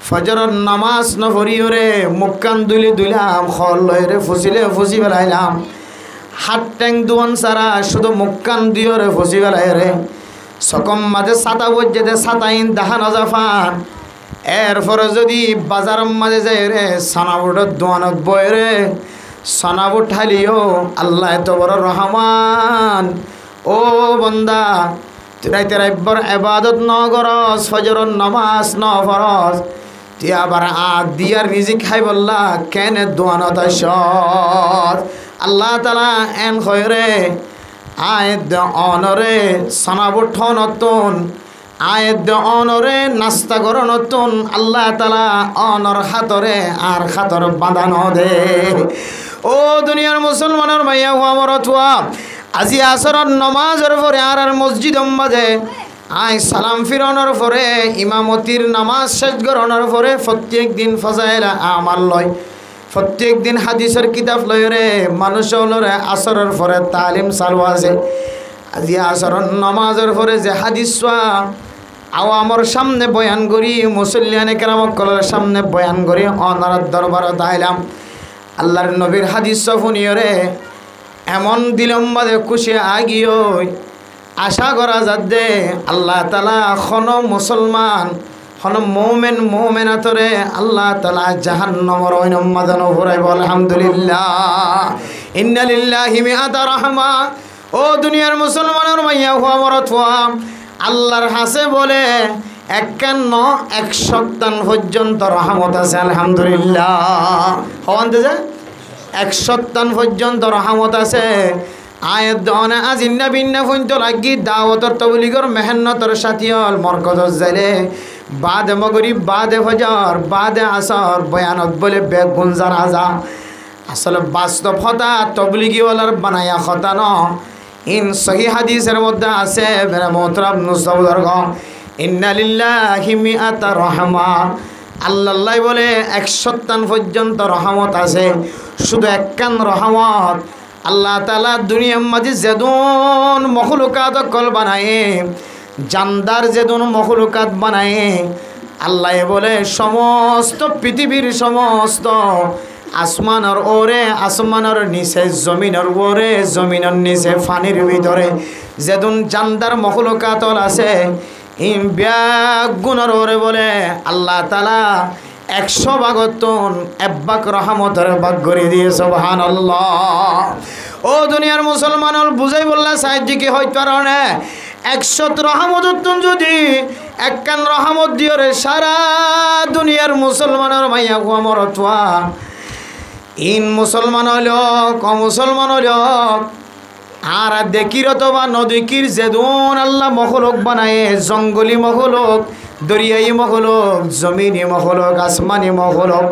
ফজরের নামাজ ন পড়িও রে, মুখ কান দুইলাম, খল লয় রে ফুসিলে ফুসি বেলাইলাম, হাত ট্যাং দুয়ান সারা শুধু মুখ কান দিও রে ফুসি বেলাই রে। সকম মাঝে ছাতা বজ্জেতে ছাতাইন দেখা নজাফান এরপরে যদি বাজার মাঝে যায় রে সানাবুটের দোয়ানত বয় রে, সানাবুট ঠালিও আল্লাহ এত বড় রহমান। ও বন্দা রাইতে রাব্বর ইবাদত ন করস, ফজরের নামাজ ন পড়স, তুই আবার আগ দিয়ার রিজিক খাই বললা কেন দোয়ানত আস। আল্লাহ তাআলা এন খয়রে আয়েদ অনরে সানাবুট নতুন আয়েদ অনরে নাস্তা করো নতুন আল্লাহ তাআলা অনর হাতরে আর খাতর বাঁধানো দে। ও দুনিয়ার মুসলমানের মাইয়া হুয়া মরতুয়া আজি আসরের নমাজের পরে আর মসজিদের মাঝে আই সালাম ফিরানোর পরে ইমামতির নামাজ শেষ করানোর পরে প্রত্যেক দিন ফজাইলা আমাল লয়, প্রত্যেক দিন হাদিসের কিতাব লয় রে মানুষ হলরে আসরের পরে তালিম চালু আছে। আজি আসরের নমাজের পরে যে হাদিস আওয়ামর সামনে বয়ান করি, মুসল্লিয়ানে কেরামকলের সামনে বয়ান করি, অনারার দরবারে দাইলাম আল্লাহর নবীর হাদিস শুনিও রে এমন দিলম বাদে খুশি আগিও আশা করা যাতে আল্লাহ তাআলা খন মুসলমান খন মোমেনাতরে আল্লাহ তাআলা জাহান্নামের অনমাদান ভরাইব আলহামদুলিল্লাহ। ইন্না লিল্লাহি মিআতা রাহমা। ও দুনিয়ার মুসলমানের মাইয়া হুয়া মরতুয়া আল্লাহর হাসে বলে 51 পর্যন্ত রহমত আছে আলহামদুলিল্লাহ। হওয়ান্তে যে 1 পর্যন্ত রহমত আছে। আয়াত দনে আজিন্না বিন্না ফইন্ত লাগি দাওয়াতর তবলিগর মেহনতর সাথিয়ল মরকজত যাইলে বাদে মগরিব বাদে ফজর বাদে আসর বয়ানত বলে বেগুন জানাজা আসলে বাস্তব হতা তবলিগিওয়ালার বানায়া হতা ন। ইন সহি হাদিসের মধ্যে আছে মেরা মোহতরম নুসবুজুর্গ ইন্না লিল্লাহি মিআতা রাহমা। আল্লাহ বলে 100 পর্যন্ত রহমত আছে। শুধু 1 রহমত আল্লাহ তাআলা দুনিয়ার মাঝে যেদুন মখলুকাত কল বানায়ে জানদার যেদুন মখলুকাত বানায়ে আল্লাহ বলে সমস্ত পৃথিবীর সমস্ত আসমানের ওরে আসমানের নিচে জমিনের ওরে জমিনের নিচে পানির ভিতরে যেদুন জানদার মখলুকাত আছে ইম ব্যাগুণর ওরে বলে আল্লাহ তাআলা 100 ভাগতন 1 ভাগ রহমতের ভাগ করে দিয়ে সুবহানাল্লাহ। ও দুনিয়ার মুসলমানল বুঝাই বললা সাহায্য কি হইতে পারে 100 রহমতন যদি 1 রহমত দিও রে সারা দুনিয়ার মুসলমানের মাইয়া হুয়া মরতুয়া ইন মুসলমান হলো মুসলমান হলো আর দেখির অথবা নদীকির যেদুন আল্লাহ মখলুক বানায় জঙ্গলি মখলুক দরিয়াই মখলুক জমিনি মখলুক আসমানি মখলুক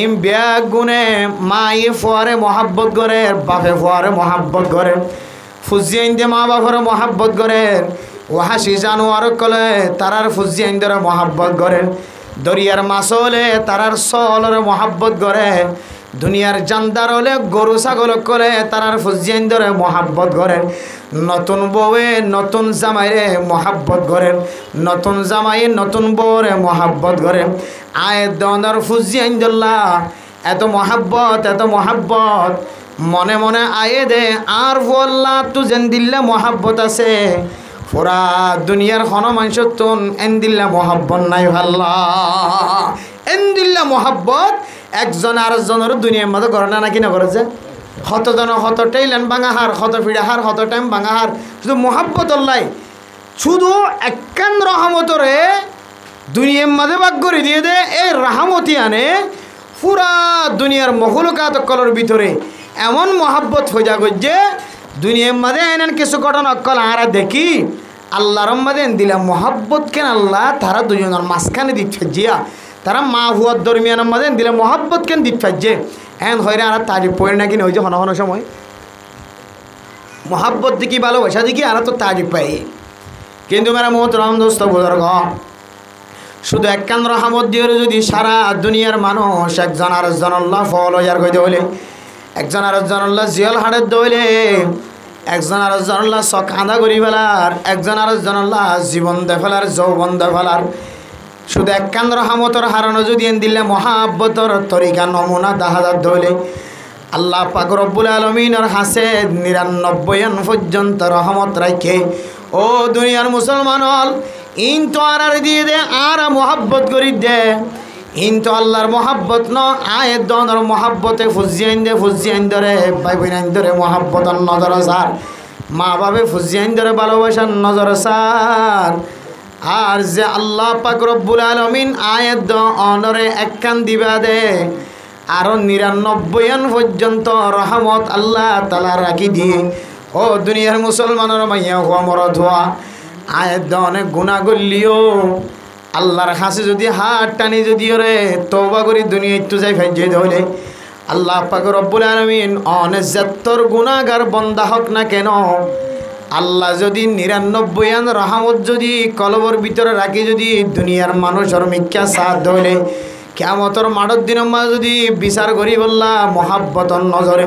ইম ব্যাগ গুনে মাই ফোয়ারে মহাব্বত করে বাপে ফোয়ারে মহাব্বত করে ফুজিয়াইন দে মা বাপরে মহাব্বত করে ওহাসি জানোয়ার কলে তারার ফুজিয়াইন মহাব্বত করে দরিয়ার মাছ হলে তারার সলরে মহাব্বত করে দুনিয়ার জানদার হলে গরু ছাগল করে তারার ফুজিয়ান ধরে মহাব্বত করেন, নতুন বউয়ে নতুন জামাইরে মহাব্বত করেন, নতুন জামাই নতুন বউরে মহাব্বত করেন। আয়ের দনের ফুজিয়ান দল্লা এত মহাব্বত এত মহাব্বত মনে মনে আয়ে দে আর বল্লা তু যেন দিল্লা মহাব্বত আছে পুরা দুনিয়ার খন মানুষ তুন এন দিল্লা মহাব্বত নাই ভাল্লা এন দিল্লা মহাব্বত একজন আরেকজনের দুনিয়ার মধ্যে করে না নাকি না করেছে হতজন হত টেইলেন বাঙাহার হত ফিড়াহার হত টাইম বাঙাহার শুধু মহাব্বত লাই শুধু একান রহমতরে দুনিয়ার মধ্যে ভাগ করে দিয়ে দে এই রাহমতি আনে পুরা দুনিয়ার মহলকাত কলর ভিতরে এমন মহাব্বত হয়ে যাগ যে দুনিয়ার মধ্যে এনেন কিছু ঘটনা অকল আরা দেখি আল্লাহর মধ্যে দিলাম মহাব্বত কেন আল্লাহ তারা দুজনের মাঝখানে দিচ্ছে জিয়া তারা মা হুয়ার দরমিয়ানের মধ্যে দিলে মহাব্বত কেন দিচ্ছে যে এন হয়রা আর তারিফ পড়ে নাকি না ওই যে হন সময় মহাব্বত দেখি ভালোবাসা দেখি আর তো তারিফ পাই কিন্তু মেরা মোহতরম দোস্ত বুজুর্গ শুধু একখান রহমত দিয়ে যদি সারা দুনিয়ার মানুষ একজন আরেকজন আল্লাহ ফল হইয়ার কইতে হইলে একজন আরেকজন আল্লাহ জিয়াল হাড়ের দইলে একজন আরেকজন আল্লাহ চক আঁধা করি ফেলার একজন আরেকজন আল্লাহ জীবন দে ফেলার যৌবন দে ফেলার শুধু একখান রহমতর হারানো যদি এন দিলে মহাব্বতর তরিকা নমুনা দাহাজার দইলে আল্লাহ পাক রব্বুল আলামিনের হাসে ৯৯ পর্যন্ত রহমত রাখে ও দুনিয়ার মুসলমান হল ইন তো আর দিয়ে দে আর মোহাব্বত করি দে ইন তো আল্লাহর মোহাব্বত ন আয়ের দনের মোহাব্বতে ফুজিয়াইন ধরে ভাই বোনাইন ধরে মোহাব্বতর নজর সার মা বাবে ফুজিয়াইন ধরে ভালোবাসার নজর সার আর যে আল্লাহ পাক রব্বুল আলামিন আয়ের দনরে একখান দিবা দে আরো ৯৯ পর্যন্ত রহমত আল্লাহ তাআলা রাখি দিয়ে ও দুনিয়ার মুসলমানের মাইয়া হওয়া মরদ হওয়া আয়ের অনেক গুণা করলিও আল্লাহর কাছে যদি হাত টানি যদি রে তওবা করি দুনিয়া একটু যাই ফাইজে ধরে আল্লাহ পাক রব্বুল আলামিন অনেক যত্তর গুনাহগার বান্দা হোক না কেন আল্লাহ যদি ৯৯ রহমত যদি কলবর ভিতরে রাখি যদি দুনিয়ার মানুষের মিথ্যা সাথ ধরে কিয়ামতের মাঠের দিনের মাঝে যদি বিচার করি বললা মহাব্বতর নজরে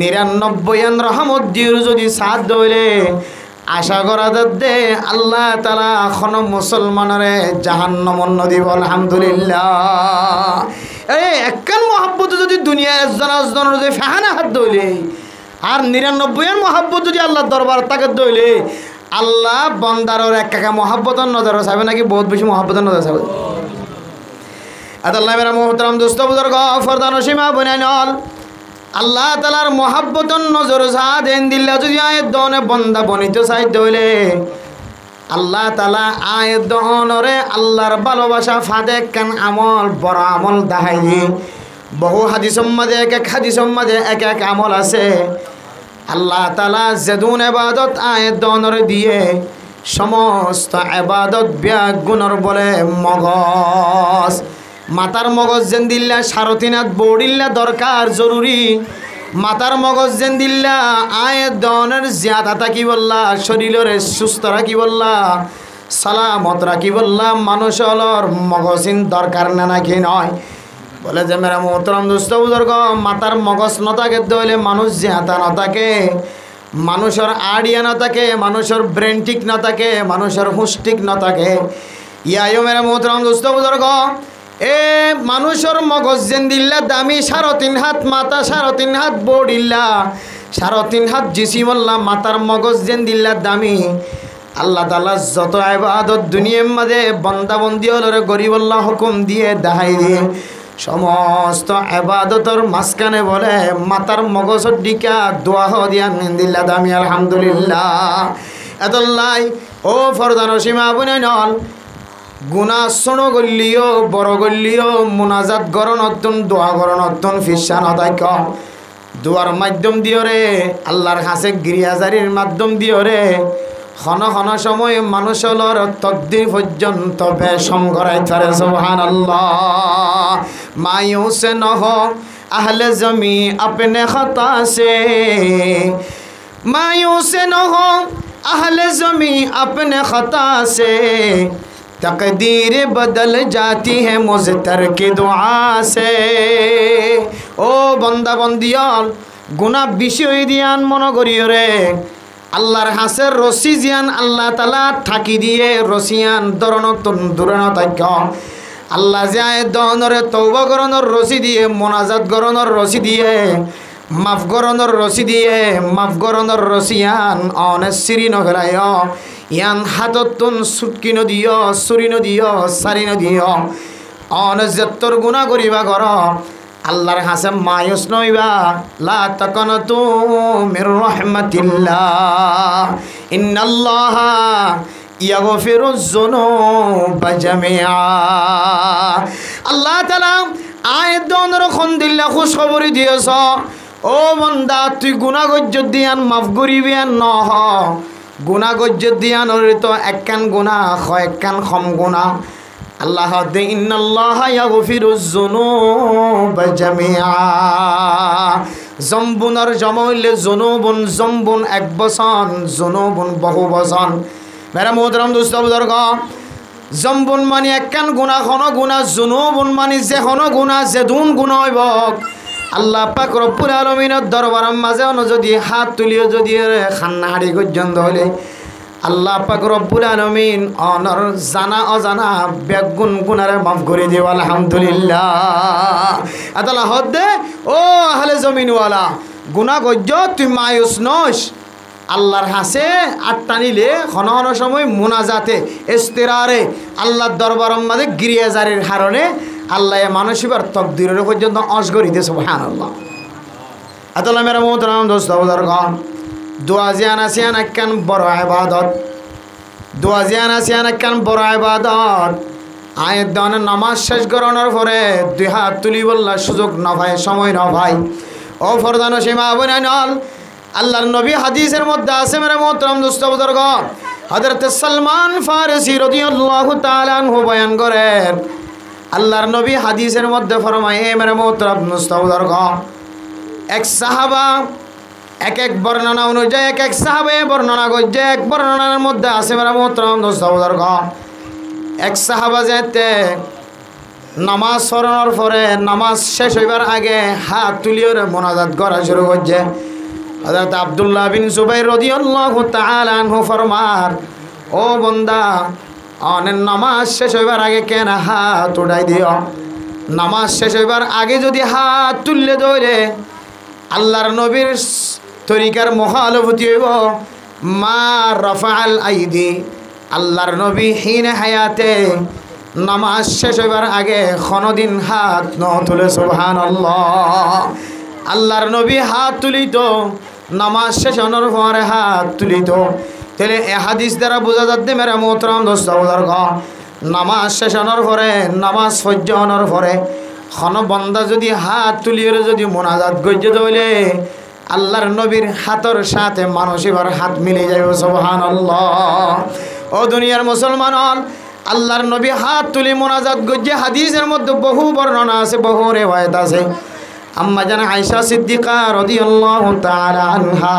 ৯৯ রহমত দিয়ে যদি সাথ ধরে আশা করা দে আল্লাহ তাআলা এখন মুসলমানরে জাহান্নাম দিব আলহামদুলিল্লাহ এই একখান মহাব্বত যদি দুনিয়া একজন যদি ফাহানা হাত ধইলে আর ৯৯ মহাব্বত যদি আল্লাহর দরবার তাকে ধইলে আল্লাহ বান্দার একা মহাব্বতর নজর চাইবে নাকি বহুত বেশি মহাব্বতর নজর চাইবে আল্লাহ মেরা মোহতরম দোস্ত বুজুর্গ ফরদান সীমা বনাইনল আল্লাহ তাআলার মহাব্বতন নজর যা দেন দিল্লা যদি আয়ের দনে বন্দা বনিত চাইতে হইলে আল্লাহ তাআলা আয়ের দনরে আল্লাহর ভালোবাসা ফাদে কান আমল বড় আমল দেখাই বহু হাদিসের মাঝে এক হাদিসের মাঝে এক আমল আছে আল্লাহ তাআলা যেদুন ইবাদত আয়ের দনরে দিয়ে সমস্ত ইবাদত ব্যাগ গুণর বলে মগজ মাতার মগজ যেন দিল্লা ৩.৫ হাত বড়িল্লা দরকার জরুরি মাতার মগজ যেন দিল্লা আয়ের দনের জিয়াদা থাকি বললা শরীরের সুস্থ রাখি বললা সালামত রাখি বললা মানুষ হলর মগজিন দরকার না নাকি নয় বলে যে মেরা মোহতরম দোস্ত বুজুর্গ মাতার মগজ নথাকে দইলে মানুষ জিয়াদা নথাকে মানুষের আড়িয়া নথাকে মানুষের ব্রেন ঠিক নথাকে মানুষের হুঁশ ঠিক নথাকে ইয়াইও মেরা মোহতরম দোস্ত বুজুর্গ এ মানুষের মগজ যেন দিল্লা দামি ৩.৫ হাত মাথা ৩.৫ হাত বড়িল্লা ৩.৫ হাত জিসিমল্লা মাতার মগজ যেন দিল্লা দামি আল্লাহ তাআলা যত ইবাদত দুনিয়ার মাঝে বান্দা বন্দি হলরে গরিবল্লাহ হুকুম দিয়ে দেখাই দিয়ে সমস্ত ইবাদতর মাঝখানে বলে মাতার মগজের দিকা দোয়া দিয়া দিল্লা দামি আলহামদুলিল্লাহ এতলাই ও ফরদান সীমা বুনাইনল গুনা শোনো গল্লিও বড় গল্লিও মুনাজাত গরণ অত্যন দোয়া গরণ অত্যন ফিসান অদায়ক দোয়ার মাধ্যম দিও রে আল্লাহর কাছে গিরিয়াজারির মাধ্যম দিও রে ক্ষণ ক্ষণ সময় মানুষের তকদির পর্যন্ত বেশম করাই থাকে সুবহানাল্লাহ মায়ু সে নহ আহলে জমি আপনে খতা সে মায়ু সে নহ আহলে জমি আপনে খতা সে तकदीर बदल जाती है मुझतर की दुआ से। ओ बंदा बंदियाल गुना বিষয় দিয়ান মনে করিও রে আল্লাহর হাসের রশি জিয়ান আল্লাহ তাআলা ঠাকি দিয়ে রশিয়ান দরনতন দুরনতাজ্ঞ আল্লাহ যায় দনরে তওবা করনের রশি দিয়ে মোনাজাত করনের রশি দিয়ে মাফ করনের রশি দিয়ে মাফ করনের রশিয়ান অনেক সিরিন ফেলায় ইয়ান হাততুন সুটকিনো দিও সুরিনো দিও সারিনো দিও অনেক যত্তর গুনাহ করিবা কর আল্লাহর হাসে মায়ুস নইবা লা তাকানাতু মির রাহমাতিল্লাহ ইন্নাল্লাহা ইয়াগফিরুজ যুনুবা জামিআ। আল্লাহ তাআলা আয়াত দনর খন দিল্লা খুশ খবরি দিয়েছ ও বান্দা তুই গুনাহ গজ্জত দিয়ান মাফ করিবিয়ান নহ গুনাহ গজ্জত দিয়ান তো একখান গুনাহ হয় একখান কম গুনাহ আল্লাহ দে ইন্নাল্লাহা ইয়াগফিরুজ যুনুবা জামিআ। জম্বুনর জমইলে জুনুবুন জম্বুন এক বচন জুনুবুন বহু বচন। মেরা মোহতরম দোস্ত বুজুর্গ জম্বুন মানে একখান গুনাহ খন গুনাহ জুনুবুন মানে যে খন গুনাহ যে দুন গুনাহ হইব আল্লাহ পাক রব্বুল আলামিনের দরবারের মাঝে যদি হাত তুলিও যদি খান্না হাড়ি পর্যন্ত হলে আল্লাহ পাক রব্বুল আলামিন অনর জানা অজানা বেগুন গুনারে মাফ করে দিও আলহামদুলিল্লাহ। আতালা হদে ও আহলে জমিনওয়ালা গুনাহ গজ্জ তুই মায়ুস নস আল্লাহর হাসে আটটা নিলে ঘন ঘন সময় মুনাজাতে ইস্তিরারে আল্লাহর দরবারের মাঝে গিরিয়াজারির কারণে আল্লাহ মানসিবার তকদিরের পর্যন্ত অসগরি দে সুবহানাল্লাহ। আতালা মেরা মোহতরম দোস্ত বুজুর্গ দোয়া জিয়ান আসিয়ান একখান বড় ইবাদত দোয়া জিয়ান আসিয়ান একখান বড় ইবাদত আয়াত দানের নামাজ শেষ করানোর পরে দুই হাত তুলি বললা সুযোগ না ভাই সময় না ভাই ও ফরদান সীমা বনানল আল্লাহর নবী হাদিসের মধ্যে আছে মেরা মোহতরম দোস্ত বুজুর্গ হযরত সালমান ফারসি রাদিয়াল্লাহু তাআলা আনহু বয়ান করেন আল্লাহর নবী হাদিসের মধ্যে ফরমায় মেরা মোহতরম দোস্ত বুজুর্গ এক সাহাবা এক এক বর্ণনা অনুযায়ী এক এক সাহাবে বর্ণনা করছে এক বর্ণনার মধ্যে আছে মেরা মোহতরম দোস্ত বুজুর্গ এক সাহাবা যেতে নামাজ পড়ানোর পরে নামাজ শেষ হইবার আগে হাত তুলিয়ে মোনাজাত করা শুরু করছে। হযরত আব্দুল্লাহ বিন জুবাইর রাদিয়াল্লাহু তাআলা আনহু ফরমার ও বান্দা অনেক নামাজ শেষ হইবার আগে কেন হাত উঠাই দিও নামাজ শেষ হইবার আগে যদি হাত তুললে ধরে আল্লাহর নবীর তরিকার মহালভূতি হইব মা রাফাল আইদি আল্লাহর নবী হিনে হায়াতে নামাজ শেষ হইবার আগে কোনদিন হাত ন তুলে সুবহানাল্লাহ। আল্লাহর নবী হাত তুলিত নামাজ শেষ হওয়ার পরে হাত তুলিত তাহলে এ হাদিস দ্বারা বোঝা যাচ্ছে মেরা মোহতরম দোস্ত বুজুর্গ নামাজ শেষ হওয়ার পরে নামাজ সহ্য হওয়ার পরে কোন বান্দা যদি হাত তুলিয়ে যদি মোনাজাত গজ্জে হইলে আল্লাহর নবীর হাতের সাথে মানসিবার হাত মিলে যাবে সুবহানাল্লাহ। ও দুনিয়ার মুসলমান আল্লাহর নবী হাত তুলি মোনাজাত গজ্জে হাদিসের মধ্যে বহু বর্ণনা আছে বহু রিওয়ায়াত আছে। আম্মা জান আয়েশা সিদ্দিকা রাদিয়াল্লাহু তাআলা আনহা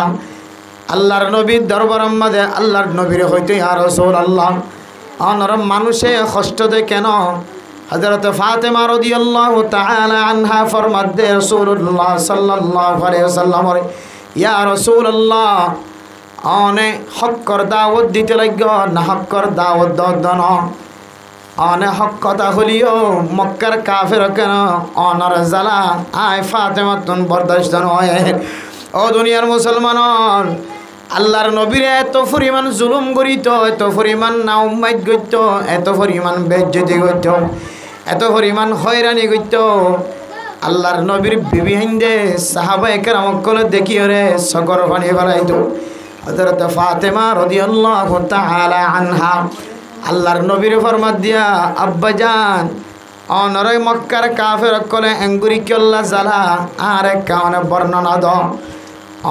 আল্লাহর নবীর দরবারের মধ্যে আল্লাহর নবীর হইতে ইয়া রাসূলুল্লাহ অনরম মানুষে কষ্ট দেয় কেন হযরত ফাতেমা রাদিয়াল্লাহু তাআলা আনহা ফরমাতে রাসূলুল্লাহ সাল্লাল্লাহু আলাইহি ওয়াসাল্লাম ইয়া রাসূলুল্লাহ অনে হক্কর দাওয়াত দিতে লাগো না হক্কর দাওয়াত দন অনে হক কথা হলিও মক্কার কাফের কেন অনর জালা আয় ফাতেমা তুন বরদাশত নয়। ও দুনিয়ার মুসলমান আল্লাহর নবীরে এত পরিমাণ জুলুম করিত এত পরিমাণ নাউম্মাইত গইত এত পরিমাণ বেজ্জতি গইত এত পরিমাণ হয়রানি গইত আল্লাহর নবীর বিবি হিন্দে সাহাবায়ে কেরাম কল দেখিও রে সগর পানি বানাইতো হযরত ফাতেমা রাদিয়াল্লাহু তাআলা আনহা আল্লাহর নবীর ফরমাত দিয়া আব্বাজান অনরে মক্কার কাফের কলে এঙ্গুরি কল্লা জালা আর কানে বর্ণনা দ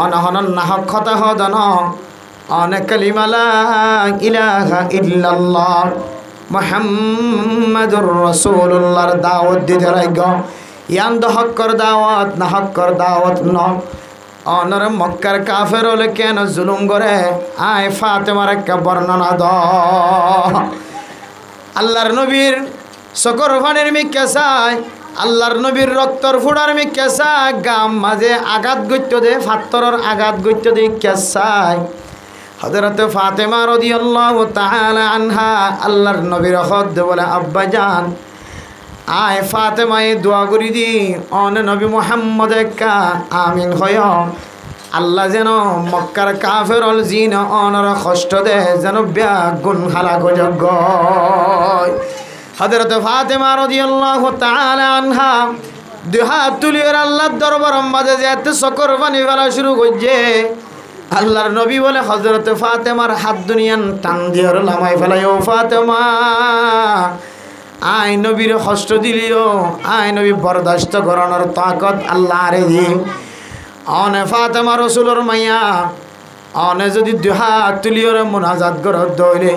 অনহন নাহক কথা হদন অনে কালিমা লা ইলাহা ইল্লাল্লাহ মুহাম্মাদুর রাসূলুল্লাহর দাওয়াত দিতে লাগো ইয়ান দ হক্কর দাওয়াত না হক্কর দাওয়াত ন অনরে মক্কার কাফের হলে কেন জুলুম করে আয় ফাতেমার একটা বর্ণনা দ আল্লাহর নবীর চকর ফানের মিক্কা চাই, আল্লাহর নবীর রক্তর ফুড়ার মিক্কা চাই, গাম মাঝে আঘাত গত্য দে, ফাত্তরর আঘাত গত্য দে চাই। হযরত ফাতেমা রাদিয়াল্লাহু তাআলা আনহা আল্লাহর নবীর হদ বলে আব্বা জান আয় ফাতেমায় দোয়া করি দি অন নবী মুহাম্মদ কা আমিন হয়। আল্লাহ যেন মক্কার কাফেরল জিন অনর কষ্ট দে যেন ব্যাগুন হালাক যোগ্য। হযরত ফাতেমা রাদিয়াল্লাহু তাআলা আনহা দুই হাত তুলিয়ে আল্লাহর দরবার মাঝে যেতে চকর পানি ফেলা শুরু করছে। আল্লাহর নবী বলে হযরত ফাতেমার হাত দুনিয়ান টান দিয়ে লামাই ফেলাই, ও ফাতেমা আয় নবীর কষ্ট দিলিও, আয় নবী বরদাস্ত করানোর তাকত আল্লাহ রে দি। অনে ফাতেমা রসুলোর মাইয়া অনে যদি দুই হাত তুলিও মোনাজাত করত দইলে,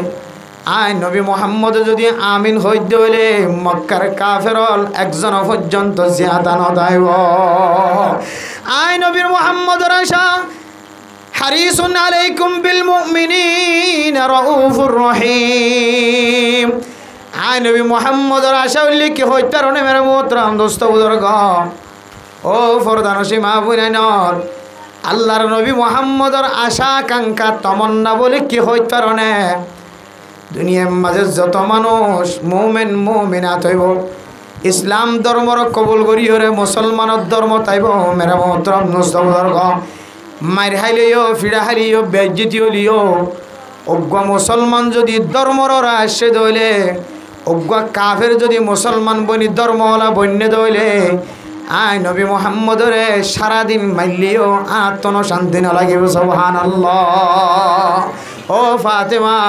আয় নবী মুহাম্মদ যদি আমিন হই দইলে মক্কার কাফেরল একজন পর্যন্ত জিয়াদা নদাইব। আয় নবীর মুহাম্মদের আশা হারিসুন আলাইকুম বিল মুমিনিনা রাউফুর রহিম। আয় নবী মুহাম্মদের আশা হইলে কি হইতার নে মেরে মোহতরম দোস্ত বুজুর্গ ও ফরদানসী মা বোনেনর, আল্লাহর নবী মুহাম্মদের আশা আকাঙ্ক্ষা তমন্না বলে কি হইতার নে দুনিয়ার মাঝে যত মানুষ মুমিন মুমিনাত হইব, ইসলাম ধর্মর কবুল করি হরে মুসলমানের ধর্ম তাইব মেরে মোহতরম দোস্ত বুজুর্গ। মার হাইলিও ফিরা হাইলিও বেজ্জিতি হলিও অজ্ঞা মুসলমান যদি ধর্মর আসে দইলে, অজ্ঞা কাফের যদি মুসলমান বনি ধর্মওয়ালা বন্য দইলে, আয় নবী মুহাম্মদরে সারাদিন মাইলিও আত্মন শান্তি না লাগিব। সুবহানাল্লাহ। ও ফাতেমা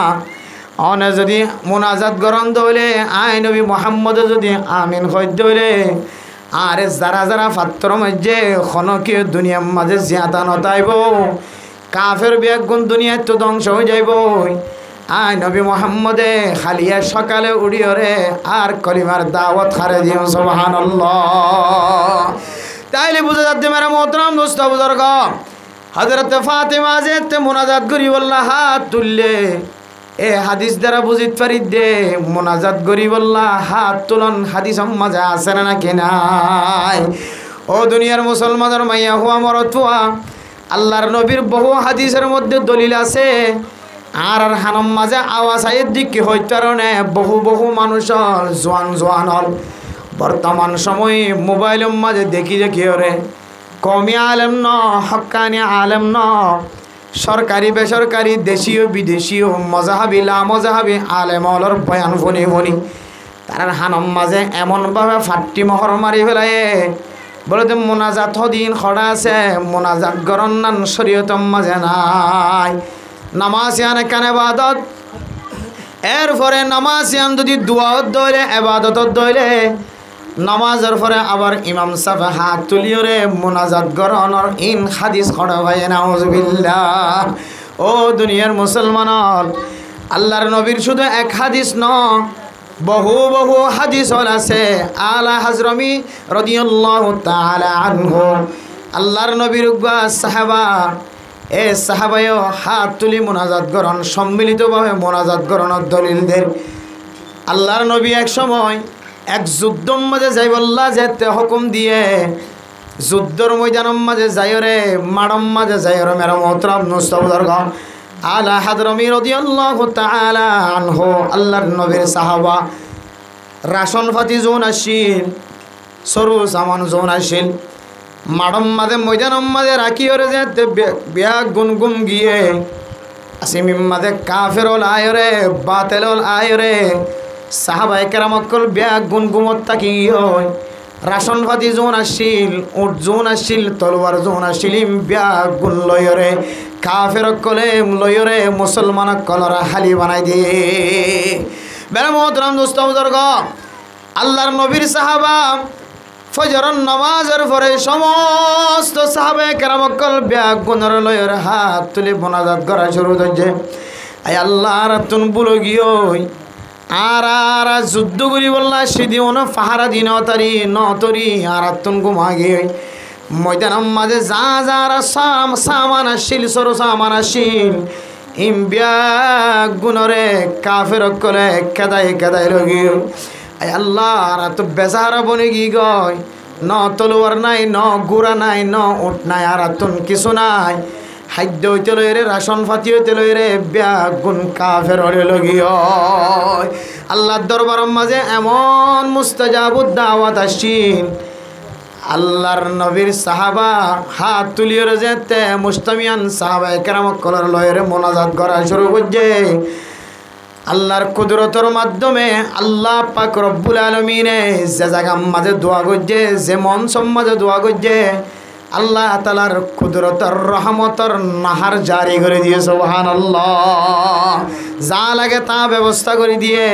অনে যদি মুনাজাত গরম দইলে, আয় নবী মুহাম্মদ যদি আমিন কই দইলে, আরে যারা যারা ফাত্তর মধ্যে খনকীয় দুনিয়ার মাঝে জিয়াদা নতাইব, কাফের বেগুন দুনিয়ায় তো ধ্বংস হয়ে যাইব। আয় নবী মুহাম্মদে খালিয়া সকালে উড়িয়রে আর কলিমার দাওয়াত খারে দিও। সুবহানাল্লাহ। তাইলে বুঝা যাচ্ছে মেরা মোহতরম দোস্ত বুজুর্গ, হযরত ফাতেমা যে মুনাজাত করি বললা হাত তুললে, এ হাদিস দ্বারা বুঝিত পারি দে মোনাজাত করি বললা হাত তুলন হাদিস মাঝে আছে না নাকি নাই? ও দুনিয়ার মুসলমানের মাইয়া হুয়া মরতুয়া, আল্লাহর নবীর বহু হাদিসের মধ্যে দলিল আছে। আর হানম মাঝে আওয়াজ আয়ের দিকে হইতারণে বহু বহু মানুষের জোয়ান হল। বর্তমান সময়ে মোবাইলের মাঝে দেখি ওরে কমি আলেম ন হক্কানি আলেম ন, সরকারি বেসরকারি দেশীয় বিদেশীয় মজাহাবি লা মজাহাবি আলেম অলর বয়ান ফনি তার হানম মাঝে এমনভাবে ফাট্টি মহর মারি ফেলায় বলে তো মোনাজাত দিন খড়া আছে, মোনাজাত গরন নান শরীয়তম মাঝে নাই। নামাজিয়ান কেন এবাদত, এরপরে নামাজিয়ান যদি দুয়াত দইলে এবাদত দইলে, নামাজের পরে আবার ইমাম সাহেব হাত তুলিও রে মোনাজাত গরনর ইন হাদিস খড়া ভাই নাউজুবিল্লাহ। ও দুনিয়ার মুসলমান, আল্লাহর নবীর শুধু এক হাদিস ন, বহু বহু হাদিস আছে। আলা হযরমি রাদিয়াল্লাহু তাআলা আনহু আল্লাহর নবীর সাহাবা এ সাহাবায়ও হাত তুলি মোনাজাত গরণ সম্মিলিতভাবে মোনাজাত গরণের দলিলদের। আল্লাহর নবী এক সময় এক যুদ্ধর মাঝে যাই বললা যেতে হুকুম দিয়ে, যুদ্ধর ময়দানের মাঝে যাই রে মাড়ম মাঝে যাই রে মেরা মোহতরম মুস্তাফাদর্গ আলা হযরমি রাদিয়াল্লাহু তাআলা আনহু আল্লাহর নবীর সাহাবা রাশন ফাতি জোন আসিল, সরু সামান জোন আসিল, মাড়ম মাঝে ময়দানের মাঝে রাখি ওরে যেতে ব্যাগ গুনগুম গিয়ে আসিমিম মাঝে কাফেরল আয় রে বাতেলল আয় রে সাহাবায়ে কেরামকল ব্যাগ গুনগুমত তাকি রাশন ফাতি জোন আসিল, উট জোন আসিল, তলোয়ার জোন আসিলিম ব্যাগ গুন লয়রে কাফের কলে লয়রে মুসলমান কলরা হালি বানাই দিয়ে। বেড়া মোহতরম দোস্ত বুজুর্গ, আল্লাহর নবীর সাহাবা ফজরের নামাজের পরে সমস্ত সাহাবায়ে কেরামকল ব্যাগ গুনর লয়রে হাত তুলে মোনাজাত করা শুরু করছে। আই আল্লাহর তুন বুলো গিয়ে আর যুদ্ধ করি বললা সেদিও না পাহারা দিন তারি নতরি আর তুন ঘুমা গিয়ে ময়দানের মাঝে যা যারা সামান আসিল সরু সামান আসিল ইম্বিয়া গুণরে কাফের কলে কেদাই কেদাই রগিও আয় আল্লাহ আর তো বেচারা বনে গি গয় ন তলোয়ার নাই ন গুড়া নাই ন উঠ নাই আর তুন কিছু নাই খাদ্য হইতে লই রে রাশন ফাতি হইতে লই রে ব্যাগুন কাফের লগিও আল্লাহর দরবারের মাঝে এমন মুস্তাজাবুদ দাওয়াত আসিন আল্লাহর নবীর সাহাবা হাত তুলিয়ে যেতে মুস্তামিয়ান সাহাবা একরাম কলার লয়ের মোনাজাত করা শুরু করছে আল্লাহর কুদরতের মাধ্যমে আল্লাহ পাক রব্বুল আলামিনে যে জায়গার মাঝে দোয়া করছে যে মন মাঝে দোয়া করছে আল্লাহ তাআলার কুদরতের রহমতের নাহার জারি করে দিয়ে সুবহানাল্লাহ যা লাগে তা ব্যবস্থা করে দিয়ে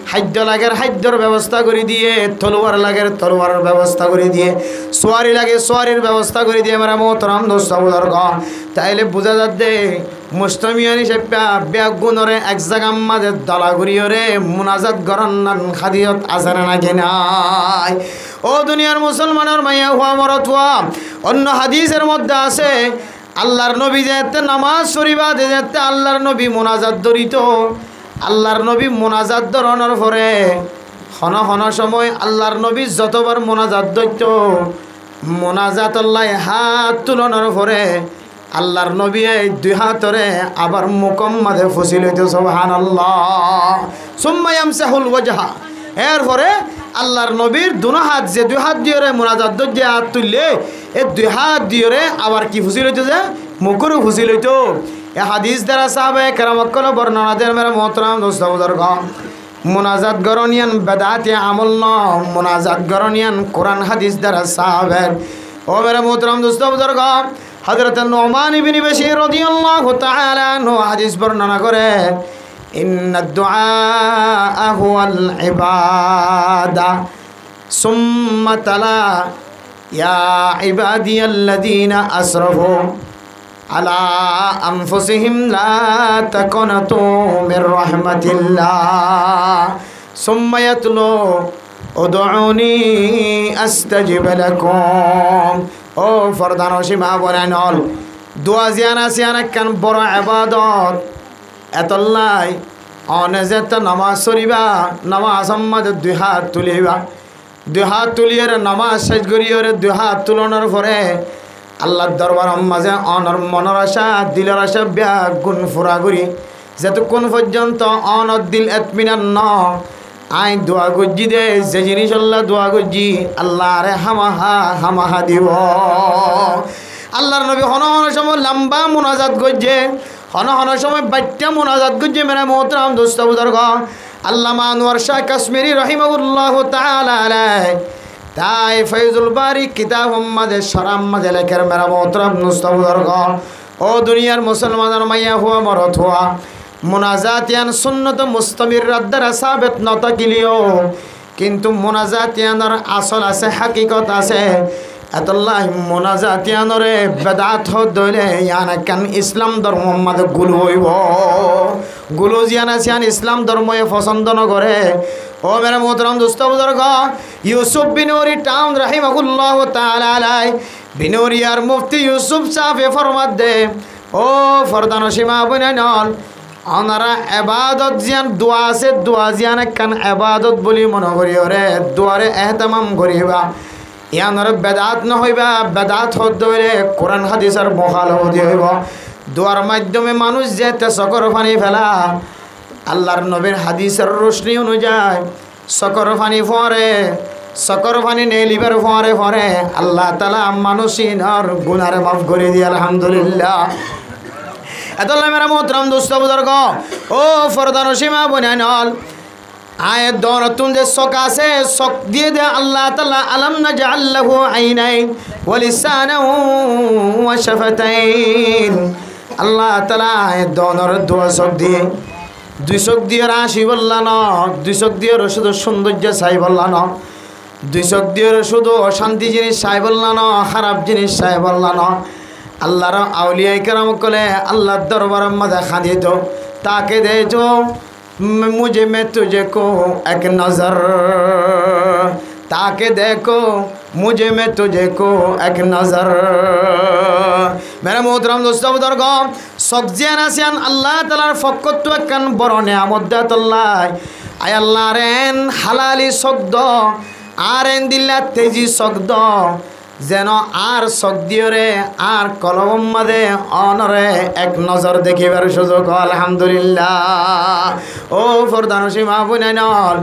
খাদ্য লাগের খাদ্যর ব্যবস্থা করে দিয়ে তলোয়ার লাগের তলোয়ারের ব্যবস্থা করে দিয়ে সোয়ারি লাগে সোয়ারির ব্যবস্থা করে দিয়ে আমরা মোহতরম দোস্ত বুজুর্গ তাইলে বোঝা যাচ্ছে মুস্তামিয়ান হিসেবে ব্যাগুণরে এক জায়গার মাঝে দলা ঘুরিয়ে মুনাজাত গরন্নান খাদিয়ত আসারে নাকি নাই ও দুনিয়ার মুসলমানের মাইয়া হুয়া মরত হুয়া অন্য হাদিসের মধ্যে আছে আল্লাহর নবী যেতে নামাজ শরীফা যেতে আল্লাহর নবী মুনাজাত ধরিত আল্লাহর নবী মুনাজাত ধরানোর পরে হন হন সময় আল্লাহর নবী যতবার মুনাজাত ধরত মুনাজাত আল্লাহ হাত তুলনার পরে আল্লাহর নবী এই দুই হাতরে আবার মুকম মাঝে ফুসিল হইত সুবহানাল্লাহ সুম্মা ইয়ামসাহুল ওয়াজহা এরপরে আল্লাহর নবীর দুনো হাত যে দুই হাত দিয়ে মুনাজাত যে হাত তুললে এই দুই হাত দিয়ে আবার কি ফুসিল হইতো যে মুখরও ফুসিল হইতো এ হাদিস দ্বারা সাহাবায়ে কেরামকল বর্ণনা দেন মেরা মোহতরম দোস্ত বুজুর্গ মুনাজাত গরনিয়ান বেদাতে আমল ন মুনাজাত গরনিয়ান কোরআন হাদিস দ্বারা সাহাবে ও মেরা মোহতরম দোস্ত বুজুর্গ হযরত নুমান ইবনে বশীর রাদিয়াল্লাহু তাআলা আনহু হাদিস বর্ণনা করে ইন্নাদ দুআ হুয়াল ইবাদা সুম্মা তালা ইয়া ইবাদিয়াল্লাযীনা আসরাফু আলা আনফুসিহিম লা তাকুনাতু মির রাহমাতিল্লাহ সুম্মা ইয়াতলু উদউনি আস্তাজিব লাকুম ও ফরদান সীমা বনানল দোয়া জিয়ানা সিয়ানা কান বড় ইবাদত এতল্লাই অনেজেত নামাজ শরীফা নামাজ সম্মাদে দুই হাত তুলিবা দুই হাত তুলিয়ে নামাজ শেষ করিয়ে দুই হাত তুলনার পরে আল্লাহর দরবার মাঝে অনর মনের আশা দিলের আশা ব্যাগুণ ফুরা করি যতক্ষণ পর্যন্ত অনর দিল এতমিনান ন আই দোয়া গজ্জি দে যে জিনিস আল্লাহ দোয়া গজ্জি আল্লাহ রে হামাহা দিব আল্লাহর নবী হন হন সময় লম্বা মুনাজাত গজ্জে হন হন সময় বাচ্চা মুনাজাত গজ্জে মেরা মোহতরম দোস্ত বুজুর্গ আল্লামা আনোয়ার শাহ কাশ্মীরি রহিমাহুল্লাহ তাআলা আলাইহি তাই ফয়জুল বারি কিতাব মাঝে শরাম মাঝে লেখের মেরা মোহতরম দোস্ত বুজুর্গ ও দুনিয়ার মুসলমানের মাইয়া হুয়া মরত হুয়া মুনাজাতিয়ান সুন্নত মুস্তামির দ্বারা সাবেত নত কিলিও কিন্তু মুনাজাতিয়ানের আসল আছে হাকিকত আছে এতল্লাহ মুনাজাতিয়ানরে বেদাত দইলে ইয়ানা কান ইসলাম ধর্ম মাঝে গুলো হইব গুলো জিয়ানা সিয়ান ইসলাম ধর্ময়ে পছন্দ নকরে ও মেরা মোহতরম দোস্ত বুজুর্গ ইউসুফ বিনুরি টাউন রাহিমাহুল্লাহ তাআলা আলাইহি বিনুরিয়ার মুফতি ইউসুফ সাফে ফরমাত দে ও ফরদান সীমা বনানল আনারা ইবাদত জিয়ান দোয়া আছে দোয়া জিয়ান কান ইবাদত বলি মনে করি ওরে দোয়ারে এহতেমাম করিবা ইয়ানর বেদাত ন হইবা বেদাত হইলে কোরআন হাদিসের মুখালফত হইব দোয়ার মাধ্যমে মানুষ যেতে সকর পানি ফেলা আল্লাহর নবীর হাদিসের রোশনি অনুযায়ী সকর পানি ফরে সকর পানি নেলিবার ফরে ফরে আল্লাহ তাআলা মানুষিনর গুনারে মাফ করে দিয়ে আলহামদুলিল্লাহ এতলা মেরা মোহতরম দোস্ত বুজুর্গ ও ফরদান সীমা বনানল আয়াত দরতুন যে শক আছে শক দিয়ে দে আল্লাহ তাআলা আলাম নাজআল লাহু আইনাইন ওয়া লিসানাহু ওয়া শাফাতাইন আল্লাহ তাআলা আয়াত দনর দোয়া শক দিয়ে দুই শক দিয়ে রাশি বললা না দুই শক দিয়ে শুধু সৌন্দর্য চাই বললা না দুই শক দিয়ে শুধু অশান্তি জিনিস চাই বললা না খারাপ জিনিস চাই বললা না আল্লাহর আউলিয়া کرام কলে আল্লাহর দরবার মাঝে খাদি তো তাকে দে जो मुझे मैं तुझे को एक नजर ताके देखो मुझे मैं तुझे को एक नजर मेरा मोहतरम दोस्तों बुजुर्ग সবজিয়ান আসিয়ান আল্লাহ তালার ফকত একখান বড় নিয়ামত দেয়াতল্লাহ আয় আল্লাহ রেন হালালি শব্দ আর এন দিল্লা তেজি শব্দ যেন আর শব্দিয়রে আর কলম মাদে অনরে এক নজর দেখিবার সুযোগ আলহামদুলিল্লাহ। ও ফরদানসী মা বুনাইনল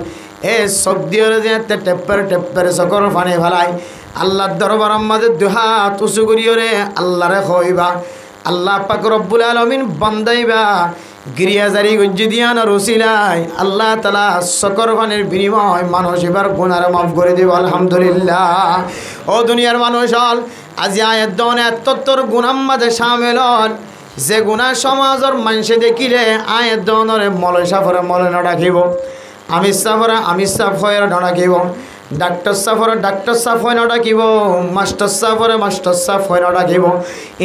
এ শব্দিয়রে যে টেপ্পের সকর ফানি ফেলাই আল্লাহর দরবার মাঝে দুহাত উঁচু করিয়রে আল্লাহরে কইবা আল্লাহ পাক রব্বুল আলামিন বান্দাইবা গিরিয়াজারি গজ্জিদিয়ান রসিলাই আল্লাহ তালা সকর ফানের বিনিময় মানুষ এবার গুনার মাফ করে দেব আলহামদুলিল্লাহ। ও দুনিয়ার মানুষ হল আজি আয়ের দনে এত্তর গুনাম মাঝে সামিল হল যে গুণা সমাজের মানুষে দেখিলে আয়ের দনরে মলে সাফরে মলে নডাকিব আমির সাফরে আমির সাফ হয়ে নডাকিব ডাক্তার সাফরে ডাক্তার সাফ হয় নডাকিব মাস্টার সাফরে মাস্টার সাফ হয় নডাকিব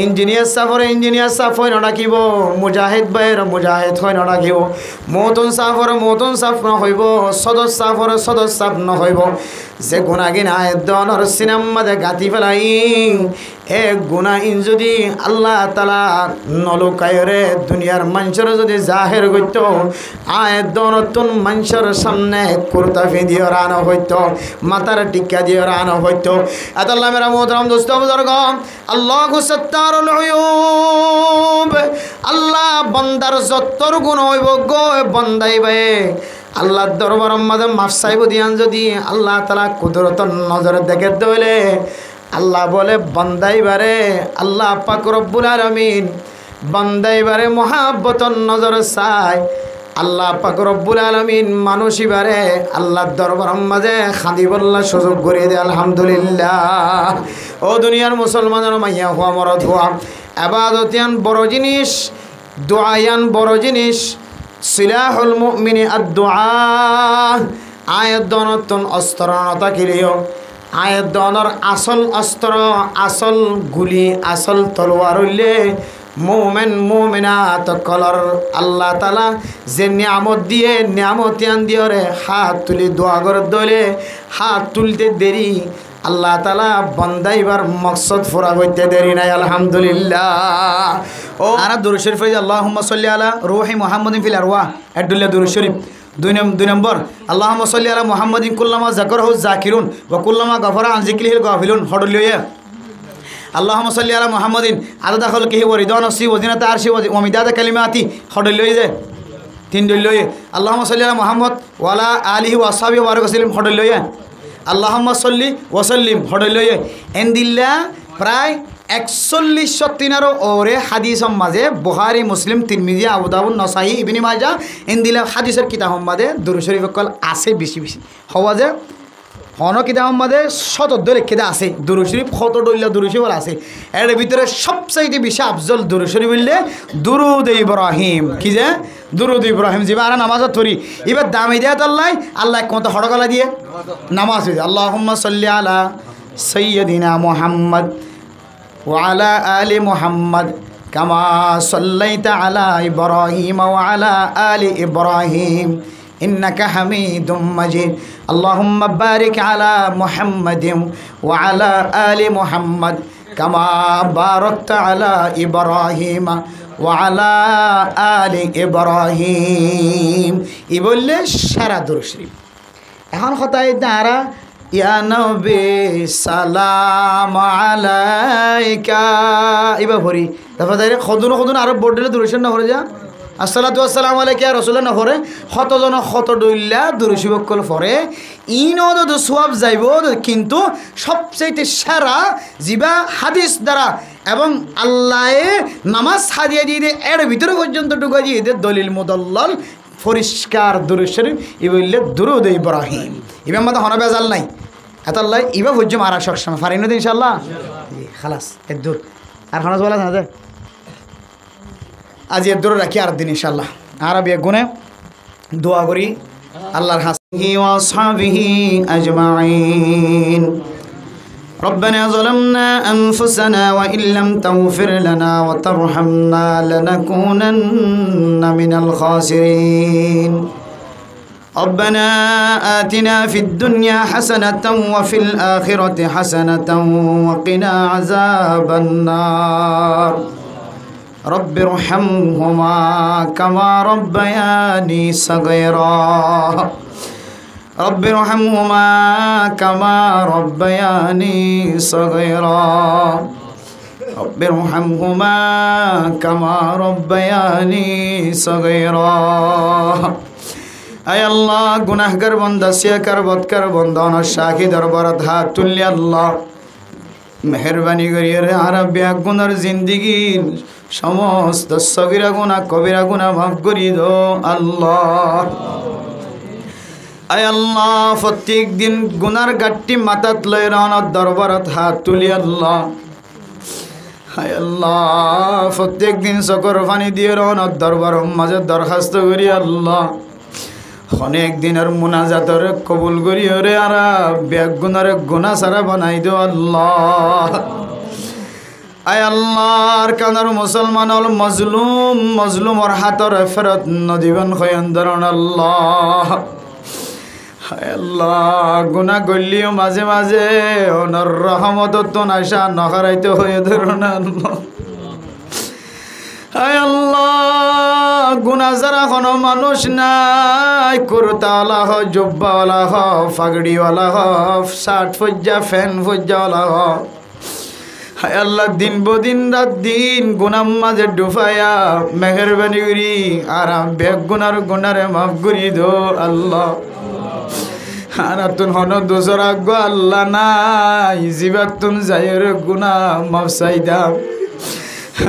ইঞ্জিনিয়ার সাফরে ইঞ্জিনিয়ার সাফ হয় নডাকিব মুজাহিদ ভাইয়ের মুজাহিদ হয় নডাকিব মতন সাফরে মতন সাফ নহইব সদর সাফরে সদর সাফ নহইব যে গুণাগিন আয়ের দনর সিনেমাতে গাঁতি ফেলাই এ গুণা ইন যদি আল্লাহ তালা নলুকায়রে দুনিয়ার মানুষের যদি জাহের করত আয়ের দনতুন মানুষের সামনে কুর্তা ফিঁদিয়ে রানো হইত মাথার টিকা দিয়ে রানো হইত এত আল্লাহ মেরা মোহতরম দোস্ত বুজুর্গ আল্লাহ সত্তারুল উয়ুব আল্লাহ বান্দার যত্তর গুণ হইব গো বান্দাইবে আল্লাহর দরবার মাঝে মাফ চাইব দিয়ান যদি আল্লাহ তালা কুদরতর নজর দেখে দইলে আল্লাহ বলে বান্দাইবারে আল্লাহ পাক রব্বুল আলামিন বান্দাইবারে মহাব্বতর নজর চাই আল্লাহ পাক রব্বুল আলামিন মানুষিবারে আল্লাহর দরবার মাঝে খাঁদি বল্লা সুযোগ করিয়ে দেয় আলহামদুলিল্লাহ। ও দুনিয়ার মুসলমানের মাইয়া হওয়া মরদ হওয়া আবাদতিয়ান বড় জিনিস দোয়ায়ান বড় জিনিস সিলাহুল মুমিনি আদ-দুআ আয়াত দনতন অস্ত্র নতাকিলিও আয়াত দনর আসল অস্ত্র আসল গুলি আসল তলোয়ার হইলে মুমিন মুমিনাত কলর আল্লাহ তাআলা যে নিয়ামত দিয়ে নিয়ামতিয়ান দিয়রে হাত তুলি দোয়া করে দলে হাত তুলতে দেরি আল্লাহ তাআলা বান্দাইবার মকসদ পুরা করতে দেরি নাই আলহামদুলিল্লাহ। ও আরা দুরূদ শরীফ পড়ি আল্লাহুম্মা সাল্লি আলা রূহি মুহাম্মাদিন ফিল আরওয়াহ আদুল্লাহ দুরূদ শরীফ দুই নম্বর আল্লাহুম্মা সাল্লি আলা মুহাম্মাদিন কুল্লামা যাকারহু যাকিরুন ওয়া কুল্লামা গাফারা আন যিকরিহিল গাফিলুন হডলিয়ে আল্লাহুম্মা সাল্লি আলা মুহাম্মাদিন আদাদা খালকিহি ওয়া রিদওয়ান নফসি ওয়া জিনাতা আরশি ওয়া মিদাদা কালিমাতি হডলিয়ে যায় তিন দলিয়ে আল্লাহুম্মা সাল্লি আলা মুহাম্মদ ওয়া আলা আলিহি ওয়া আসহাবিহি ওয়া বারিক ওয়াসাল্লিম হডলিয়ে আল্লাহুম্মা সাল্লি ওয়া সাল্লিম হডলিয়ে এন্দিল্লা প্রায় 4103 ওরে হাদিসের মাঝে বুখারী মুসলিম তিরমিজি আবু দাউদ নাসাই ইবনে মাজাহ এন্দিলা হাদিসের কিতাবের মাঝে দুরূদ শরীফ কল আছে বেশি বেশি হওয়া যে হন কিতাবের মাঝে শতদ্দ লেখিদা আছে দুরূদ শরীফ কত দলিল দুরূদ শরীফ আছে এর ভিতরে সবচেয়ে বেশি আফজল দুরূদ শরীফ বললে দুরুদ ইব্রাহিম কি যে দুরুদ ইব্রাহিম জিবা আর নামাজত ধরি এবার দামি দেয়া আল্লাহ আল্লাহ কত হড়গলা দিয়ে নামাজ আল্লাহুম্মা সাল্লি আলা সাইয়্যিদিনা মুহাম্মদ وعلى آل محمد كما صليت على إبراهيم وعلى آل إبراهيم إنك حميد مجيد اللهم بارك على محمد وعلى آل محمد كما باركت على إبراهيم وعلى آل إبراهيم ইবলে সারা দুরূদ শরীফ এখন কথাই দ্বারা ইয়া নবী সালাম আলাইকা ইবা ভরি তারপরে খদুন আরব বোর্ডলে দুরূদ না হরে যা আসসালাতু ওয়াসসালামু আলাইকা রাসূলুল্লাহ না হরে কতজন কত দইল্লা দুরূদ শরীফ কল পড়ে ইনও তো সওয়াব যাইব কিন্তু সবচেয়ে সেরা জিবা হাদিস দ্বারা এবং আল্লাহে নামাজ হাদিয়া দিয়ে এর ভিতরে পর্যন্ত ঢুকা দিয়ে দলিল মুদল্লাল পরিষ্কার দুরূদ শরীফ ইবলে দুরুদ ইব্রাহিম ইমাম মাদা হনা বেজাল নাই আতাল্লাহ ইবা হজ্জ মারা সবসময় পারি না ইনশাআল্লাহ খালাস এর দূর আর খানাস বলা না দে আজ এর দূর রাখি আর দিন ইনশাআল্লাহ আর বিয়ে গুনে দোয়া করি আল্লাহর হাসিহি ওয়া আসহাবিহি আজমাইন ربنا ظلمنا أنفسنا وإن لم تغفر لنا وترحمنا لنكونن من الخاسرين ربنا آتنا في الدنيا حسنة وفي الآخرة حسنة وقنا عذاب النار রব্বিরহামহুমা কামা রব্বায়ানি সগীরা রব্বিরহামহুমা কামা রব্বায়ানি সগীরা রব্বিরহামহুমা কামা রব্বায়ানি সগীরা। আয় আল্লাহ, গুনাহগার বান্দা সিয়াকার বদকার বান্দা অনসাখী দরবারত হাত তুললে আল্লাহ মেহরবানি করিয়ে রে আরবিয়া গুনার জিন্দিগির সমস্ত সগীরা গুনাহ কবিরা গুনাহ মাফ করি দো আল্লাহ। আয় আল্লাহ, প্রত্যেক দিন গুনার গাট্টি মাথাত লয় রওনার দরবারত হাত তুলি আল্লাহ। আয় আল্লাহ, প্রত্যেক দিন চকর পানি দিয়ে রওনার দরবার মাঝে দরখাস্ত করি আল্লাহ। অনেক দিনের মুনাজাতরে কবুল করি রে আর ব্যাগ গুনার গুনা সারা বানাই দো আল্লাহ। আয় আল্লাহর কানার মুসলমান হল মজলুম মজলুমর হাতর ফেরত নদীবন খয়ন্দরণ আল্লাহ। আয় আল্লাহ, গুনা গলিও মাঝে মাঝে ওনার রহমত তো নাশা নখারাইতে হয়ে ধরুন আল্লাহ। আয় আল্লাহ, গুনা যারা কোনো মানুষ নাই, কুর্তাওয়ালা হ, জুব্বাওয়ালা হ, ফাগড়িওয়ালা হ, শার্ট ফজ্জা ফ্যান ফজ্জাওয়ালা হ, হায় আল্লাহ, দিন বদিন রাত দিন গুনার মাঝে ডুবাইয়া মেহরবানি করি আর বেগ গুনারে মাফ করি দো আল্লাহ। আর তুন হন দোসর আগ্য আল্লাহ নাই জিবাত তুন যাইয়ের গুনা মাফ চাইদাম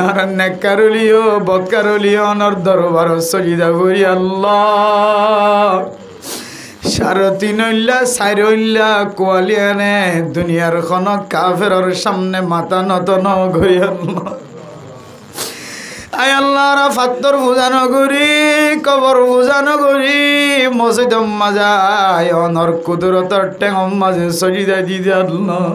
আর নেকারলিও বদকারলিও অনর দরবার সজিদা করি আল্লাহ। সারতি নইল্লা সাইরইল্লা কোয়ালিয়ানে দুনিয়ার খন কাফেরর সামনে মাথা নত নগরি আল্লাহ। আয় আল্লাহরা ফাত্তর পূজা নগরি কবর পূজা নগরি মসজিদ মাজায় অনর কুদরতর টেঙ মাঝে সজিদা দিদি আল্লাহ।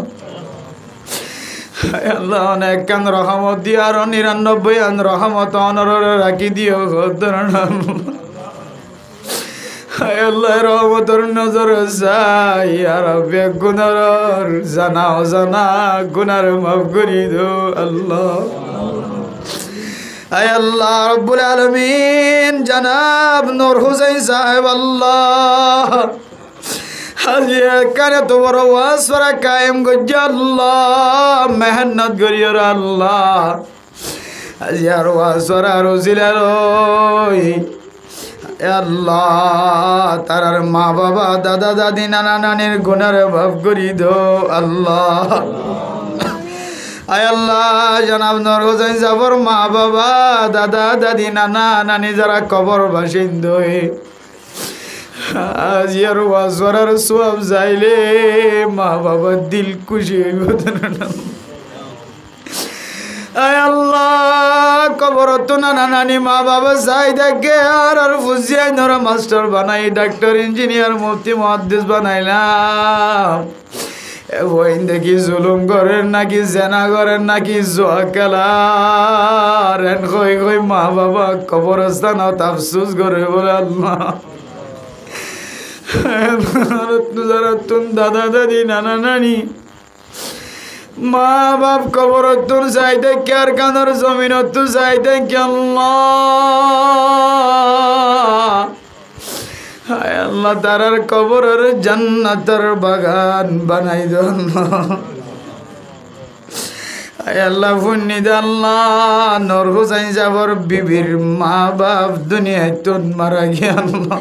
আল্লাহ, অনেক কান রহমত দিয়ে আর 99 আন রহমত অনর রাখি দিও ধরুন আল্লাহ। রহমতর নজর যাই আর গুনার জানা অজানা গুনার মাফ করি দো আল্লাহ। আয় আল্লাহ রব্বুল আলামিন জনাব নূর হুসাইন সাহেব আল্লাহ আজি কানে তো বড় ওয়াসরা কায়েম গজ্জ আল্লাহ মেহনত করিও আল্লাহ। আজি আর ওয়াসরা রজিলা রই আল্লাহ, তারার মা বাবা দাদা দাদি নানা নানির গুনার মাফ করি দো আল্লাহ। আয় আল্লাহ, জনাব নূর হুসাইন সাহেবের মা বাবা দাদা দাদি নানা নানি যারা কবর বাসিন্দা আজ আর ওয়াজরার সওয়াব যাইলে মা বাবা দিল খুশি হইব। আয় আল্লাহ, কবর তো নানা নানি মা বাবা যাই দেখে আর ফুজিয়াই নর মাস্টার বানাই ডাক্তার ইঞ্জিনিয়ার মুফতি মুহাদ্দিস বানাইলাম। ওই দেখি জুলুম করেন নাকি জেনা করেন নাকি জুয়া খেলার কই কই মা বাবা কবরস্থানত আফসোস করে বলে আল্লাহ। যারা তুন দাদা দাদি নানা নানি মা বাপ কবর তোর চাইতে কে আর কানোর জমিন তু চাইতে কে আল্লাহ তারার কবরের জান্নাতের বাগান বানাই দেন আল্লাহ। ফুন্নিদ আল্লাহ নূর হুসাইন সাহেবের বিবির মা বাপ দুনিয়ায় তুন মারা গিয়ে আল্লাহ।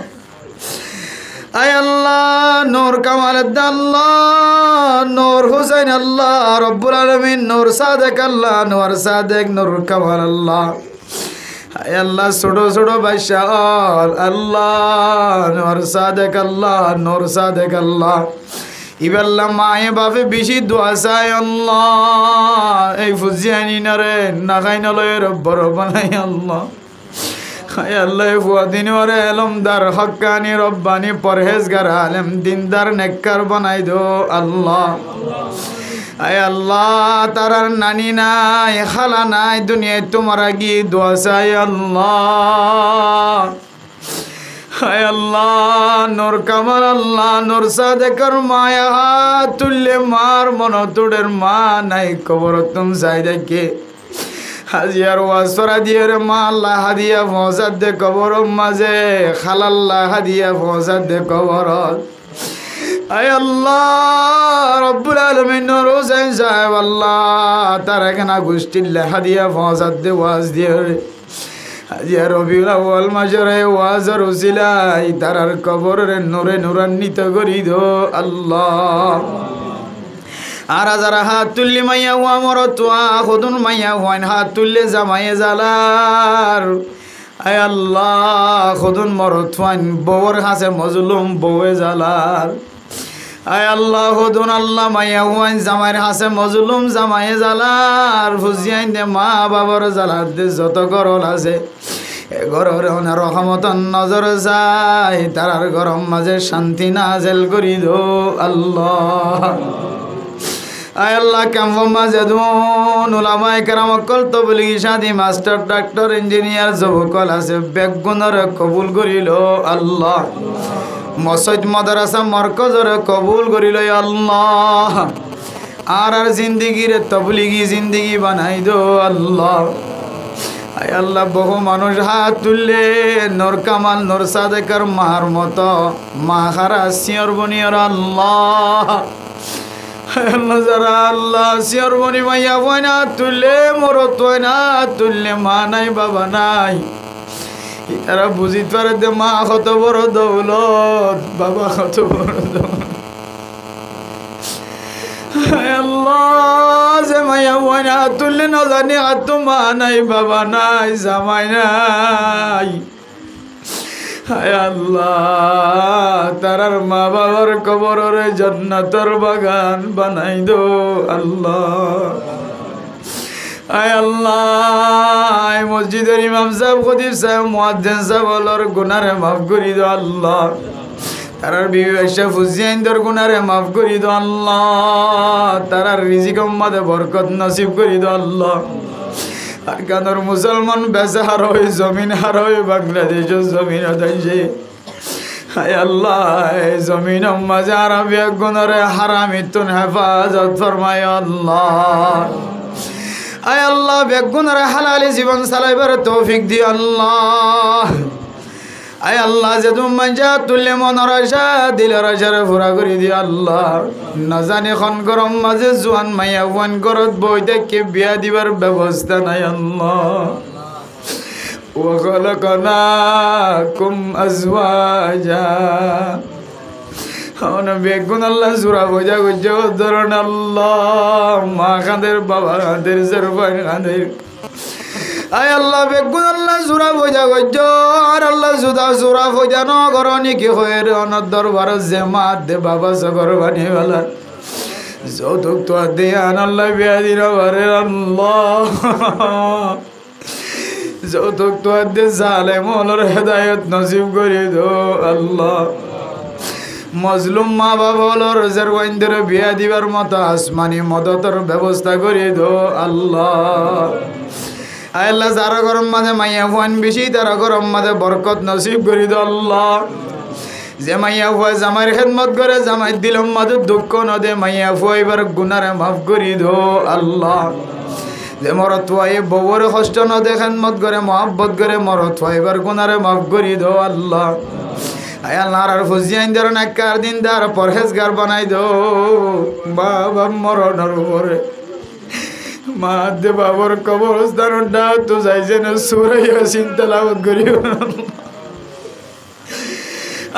আয় আল্লাহ, নূর কামাল আল্লাহ নূর হুসাইন আল্লাহ রব্বুল আলামিন নূর সাদেক আল্লাহ নূর সাদেক নূর কামাল আল্লাহ। আয় আল্লাহ, ছোট ছোট বাদশা আল্লাহ নূর সাদেক আল্লাহ নূর সাদেক আল্লাহ। ইবাল্লা মায়ে বাপে বেশি দোয়া চাই আল্লাহ। এই ফুজিয়ানি নারে নাগাই নলয়ের বড় বানাই আল্লাহ। আয় আল্লাহ, ফুয়াদিন ওরে এলমদার হক্কানি রব্বানি পরহেজগার আলেম দিনদার নেককার বানাই দো আল্লাহ। আয় আল্লাহ, তারার নানি নাই খালা নাই দুনিয়ায় তোমার গিয়ে দোয়া চাই আল্লাহ। আয় আল্লাহ, নূর কামাল আল্লাহ নূর সাদেকর মায়া তুল্লে মার মন তোড়ের মা নাই কবর তুম যাই দেখে হাজিয়ার ওয়াসরা দিয়ে রে মা আল্লাহ হাদিয়া পৌঁছাত দে কবর মাঝে খালাল্লাহ হাদিয়া পৌঁছাত দে কবর আয় আল্লাহ রব্বুল আলামিন রোজাইন সাহেব আল্লাহ তার এখানে গোষ্ঠীর হাদিয়া পৌঁছাত দে ওয়াজ দিয়ে রে হাজিয়া রবিউল আউয়াল মাসরে ওয়াজর উসিলাই তারার কবরের নূরে নূরান্বিত করি দো আল্লাহ আর যারা হাত তুললে মাইয়া হুয়া মরতুয়া খুদুন মাইয়া হুয়াইন হাত তুললে জামাইয়ে জালার আয় আল্লাহ খুদুন মরতুয়াইন বউর হাসে মজলুম বউয়ে জালার আয় আল্লাহ খুদুন আল্লাহ মাইয়া হুয়াইন জামাইয়ের হাসে মজলুম জামাইয়ে জালার ফুজিয়াইন দে মা বাবার জালার দে যত গরল আছে এ গরর রহমতন নজর যায় তারার গরম মাঝে শান্তি নাজেল করি দো আল্লাহ আয় আল্লাহ ক্যাম্প মাঝে দুন উলামায়ে কেরাম অকল তবলিগি সাথী মাস্টার ডাক্তার ইঞ্জিনিয়ার যুবকল আছে বেগুনর কবুল করিল আল্লাহ মসজিদ মাদ্রাসা মরকজরে কবুল করিল আল্লাহ আর জিন্দিগির তবলিগি জিন্দিগি বানাই দো আল্লাহ আয় আল্লাহ বহু মানুষ হাত তুললে নূর কামাল নূর সাদেকের মার মতো মা হারা সিয়র বনিয়র আল্লাহ আল্লাহ যারা আল্লাহ সিয়র বনি মাইয়া বয়না তুললে মরত না তুললে মা নাই বাবা নাই তারা বুঝিতে পারে যে মা কত বড় দৌলত বাবা কত বড় দৌলত আল্লাহ যে মাইয়া বয়না তুললে না জানি আর তো মা নাই বাবা নাই জামাই নাই হায় আল্লাহ তারার মা বাবার কবরের জান্নাতের বাগান বানাই দো আল্লাহ আয় আল্লাহ মসজিদের ইমাম সাহেব খতিব সাহেব মুয়াজ্জিন সাহেবর গুনারে মাফ করি দো আল্লাহ তারার বিবি আয়েশা ফুজিয়াইনদের গুনারে মাফ করি দো আল্লাহ তারার রিজিক উম্মতে বরকত নসিব করি দো আল্লাহ আর কানোর মুসলমান বেচা হার হয়ে জমিন হার হয়ে বাংলাদেশের জমিন দাইছে হায় আল্লাহ জমিন মাঝে আরবি গুণরে হারামিতুন হেফাজত ফরমায় আল্লাহ আয় আল্লাহ বেগুনরে হালালি জীবন চালাইবার তৌফিক দি আল্লাহ আয় আল্লাহ যে তুমি যা তুললে মনের আশা দিলের আশারে পুরা করে দি আল্লাহ না জানি খন গরম মাঝে জোয়ান মাইয়া ওয়ান ঘরত বই দেখে বিয়া দিবার ব্যবস্থা নাই আল্লাহ وخلقناكم أزواجا হন বেগুন আল্লাহ জোড়া বোঝা গুজো ধরন আল্লাহ মা কাঁদের বাবা কাঁদের জরবান কাঁদের আয় আল্লাহ বেগুন আল্লাহ জোড়া বোঝা গুজো আর আল্লাহ জুদা জোড়া বোঝা ন গরনি কি হয়ে অনর দরবার যে মা দে বাবা সগর বানিয়ে বেলা যৌতুক তো দেয়ান আল্লাহ বিয়া দিন বারে আল্লাহ যৌতুক তো দে জালেম হলর হেদায়ত নসিব করে দো আল্লাহ মজলুম মা বাবা হলো রোজার ওয়াইনদের বিয়া দিবার মতো আসমানি মদতের ব্যবস্থা করে দো আল্লাহ আল্লাহ যারা গরম মাঝে মাইয়া ফুয়ান বেশি তারা গরম মাঝে বরকত নসিব করে দো আল্লাহ যে মাইয়া ফুয়া জামাইয়ের খেদমত করে জামাই দিলম মাঝে দুঃখ নদে মাইয়া ফুয়া এবার গুনারে মাফ করে দো আল্লাহ যে মরত ফুয়া এ বউর কষ্ট নদে খেদমত করে মহাব্বত করে মরত ফুয়া এবার গুনারে মাফ করে দো আল্লাহ আয় আল্লাহ আর ফুজিয়াইন ধরো নাকার দিন দার পরহেজগার বানাই দো বাবা মরণের উপরে মা দে বাবার কবরস্থানটা তো যাইছে না সুরাইয়া চিন্তালাবত করি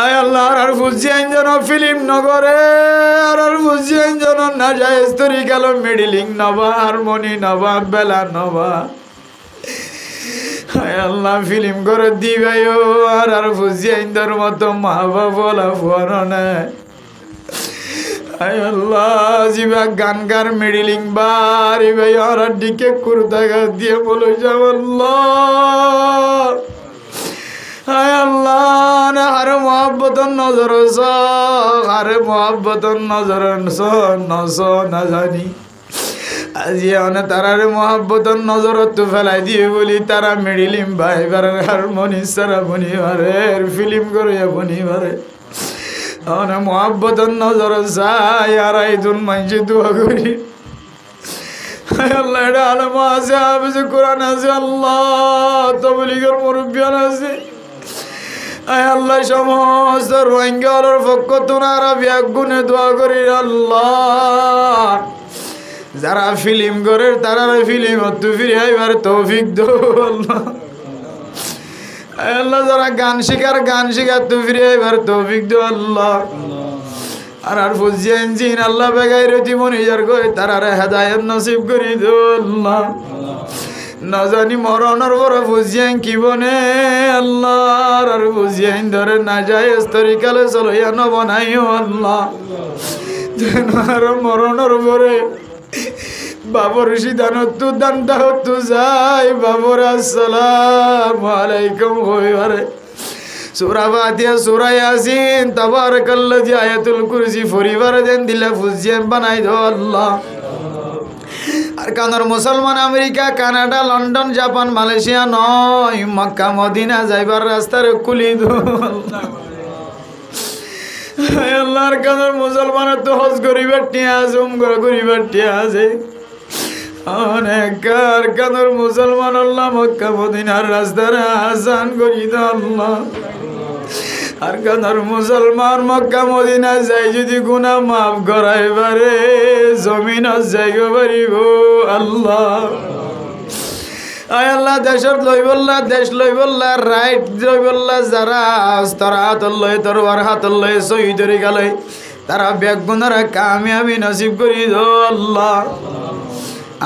আয় আল্লাহ আর ফুজিয়াইন যেন ফিল্ম নগরে আর ফুজিয়াইন যেন না যায় স্তরি গেল মিডিলিং নবা হারমোনি নবা বেলা নবা হায় আল্লাহ ফিল্ম করে দিবাই আর ফুজিয়াইনদের মতো মা বাবা ফোনে হায় আল্লাহ জিবা গান গার মিডিলিং বাড়ি ভাই আর দিকে কুর্তা গা দিয়ে বলে যাও আল্লাহ হায় আল্লাহ না হারে মোহাব্বতন নজর হারে মোহাব্বতন নজর না জানি আজি অনে তারারে মোহাব্বতন নজরত তো ফেলাই দিয়ে বলি তারা মিডিলিম ভাই বারে হারমোনি সারা বনি বারে ফিল্ম করে বনি বারে অনে মোহাব্বতন নজর যায় আর আইদুন মানজি দোয়া করি আল্লাহ এটা আলেম আছে, হাফেজে কোরআন আছে, আল্লাহ তাবলীগের মুরব্বিয়ান আছে। আয় আল্লাহ সমস্ত রোহিঙ্গার পক্ষ তোনারা ব্যাগ গুনে দোয়া করি আল্লাহ। যারা ফিল্ম করে তারা ফিল্ম তু ফিরে আইবার তৌফিক দো আল্লাহ। আয় আল্লাহ যারা গান শিখার তু ফিরে আইবার তৌফিক দো আল্লাহ। আর ফুজিয়ান জিন আল্লাহ বেগাই রতি মনিজার কই তারারে হেদায়েত নসিব করি দো আল্লাহ। না জানি মরণের বড় ফুজিয়ান কি বনে আল্লাহ, আর ফুজিয়ান ধরে না যায় তরিকালে চলইয়া নবনাইও আল্লাহ। আর মরণের পরে বাবর সিদ্ধান্ত দান্তা হতো যাই বাবর আসসালামু আলাইকুম হইবারে সূরা ফাতিহা সূরা ইয়াসিন তাবারাকাল্লাযী আয়াতুল কুরসি পরিবার দেন দিলা ফুজিয়ান বানাই দো আল্লাহ। আর কানার মুসলমান America Canada London Japan Malaysia নয় মক্কা মদিনা যাইবার রাস্তার খুলি দো আল্লাহর কানার মুসলমানের তো হজ করিবার টিয়া আছে, উমরা করিবার টিয়া আছে অনেক। কার কানার মুসলমান আল্লাহ মক্কা মদিনার রাস্তার আসান করি দো আল্লাহ। আর কানার মুসলমান মক্কা মদিনা যাই যদি গুনাহ মাফ করাইবারে জমিন যাইব পারিব আল্লাহ। আয় আল্লাহ দেশের লই বললা দেশ লই বললা রাইট লই বললা যারা তারা হাতল লই তরবার হাতল লই শহীদের গেলে তারা বেগুনারা কামিয়াবি নসিব করি দো আল্লাহ।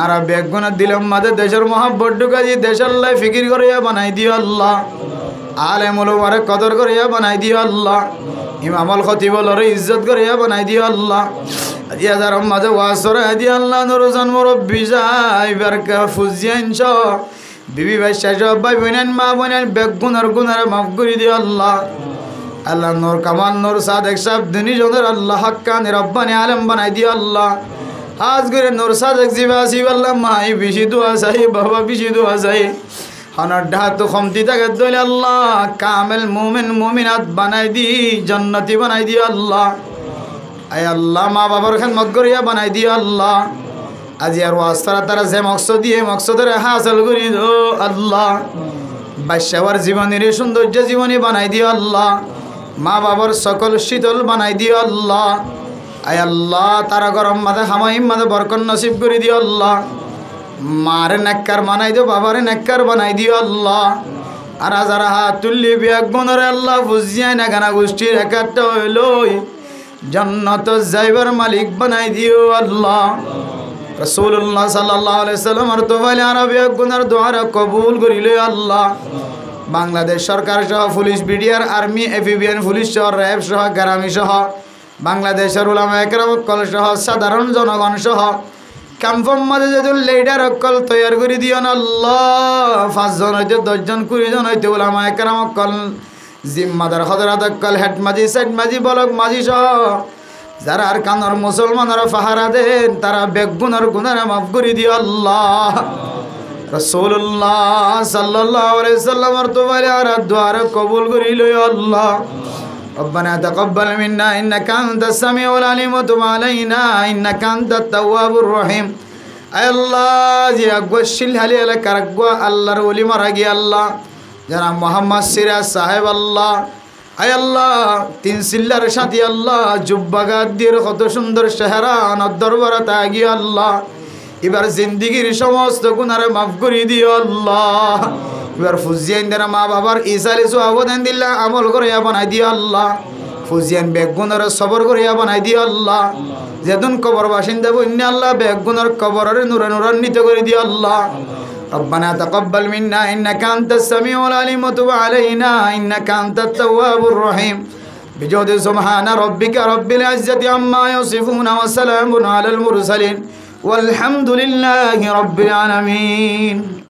আর বেগুনা দিলাম মাঝে দেশের মহাব্বত ঢুকাই দেশের লাই ফিকির করিয়া বানাই দিও আল্লাহ। আলেম ওলামারে কদর করিয়া বানাই দিও আল্লাহ। ইমামুল খতিবুলর ইজ্জত করিয়া বানাই দিও আল্লাহ। দিয়া যার মাঝে ওয়াজ করাই দিও আল্লাহ। নুরজান মুরব্বি যাই বারকা ফুজিয়ান শ বিবি ভাই শেষ ভাই বোনেন মা বোনেন বেগুনার গুনারে মাফ করে দিও আল্লাহ। আল্লাহ নূর কামাল নূর সাদেক সাহেব দিনী জনের আল্লাহ হাক্কানি রব্বানি আলেম বানাই দিও আল্লাহ। আজ করে নূর সাদেক জিবাসি আল্লাহ মাই বেশি দোয়া চাই বাবা বেশি দোয়া চাই হনার ডাহাত কমতি থাকে দইলে আল্লাহ কামেল মুমিন মুমিনাত বানাই দি জান্নাতি বানাই দিও আল্লাহ। আয় আল্লাহ মা বাবার খেদমত করিয়া বানাই দিও আল্লাহ। আজি আর ওয়াস্তারা তারা যে মকসদ দিয়ে মকসদের হাসিল করি দো আল্লাহ। বাদশাহর জীবনের সৌন্দর্য জীবনী বানাই দিও আল্লাহ। মা বাবার সকল শীতল বানাই দিও আল্লাহ। আয় আল্লাহ তারা গরম মাঝে হামাইম মাঝে বরকত নসিব করে দিও আল্লাহ। মারে নেককার বানাই দিও বাবারে নেককার বানাই দিও আল্লাহ। আর যারা হাত তুললি বিয়াক বনরে আল্লাহ বুঝিয়াই না গানা গোষ্ঠীর একটা হইল জান্নাত যাইবার মালিক বানাই দিও আল্লাহ। রাসূলুল্লাহ সাল্লাল্লাহু আলাইহি সাল্লাম আর তোফাইল আরবি গুনার দোয়া কবুল করিলে আল্লাহ। বাংলাদেশ সরকার সহ পুলিশ বিডিআর আর্মি এফবিএন পুলিশ সহ র্যাব সহ গ্রামী সহ বাংলাদেশের উলামা একরাম কল সহ সাধারণ জনগণ সহ ক্যাম্পম মাঝে যদি লিডার অকল তৈয়ার করে দিও না আল্লাহ। 5 জন হইতে 10 জন 20 জন হইতে উলামা একরাম অকল জিম্মাদার হযরত অকল হেড মাঝি সাইড মাঝি বলক মাঝি সহ যারা আর কানর মুসলমানরা ফাহারা দেন তারা বেগুনার গুনারে মাফ করে দিও আল্লাহ। রাসূলুল্লাহ সাল্লাল্লাহু আলাইহি সাল্লামের তোবারে আর দোয়া কবুল করিলো আল্লাহ। ربنا تقبل منا إنك أنت السميع العليم وتب علينا إنك أنت التواب الرحيم أي الله جي أقوشل هلي لك رقوا الله رولي مرقي الله جناب محمد سيراج صاحب الله أي الله তিন সিল্লার সাথী আল্লাহ জুব্বাগাদ্দির কত সুন্দর চেহারা নদরবার তাগি আল্লাহ। এবার জিন্দেগীর সমস্ত গুনারে মাফ করে দিও আল্লাহ। এবার ফুজিয়ান দেনা মা বাবার ইসালি সুআবদান দিল্লা আমল করিয়া বানাই দিও আল্লাহ। ফুজিয়ান বেগুনার সবর করিয়া বানাই দিও আল্লাহ। যেদিন কবর বাসিন্দা বন্য আল্লাহ বেগুনার কবরের নূরে নূরান্বিত করে দিও আল্লাহ। ربنا تقبل منا إنك أنت السميع العليم وتب علينا إنك أنت التواب الرحيم بجود سبحان ربك رب العزة عما يصفون وسلام على المرسلين والحمد لله رب العالمين.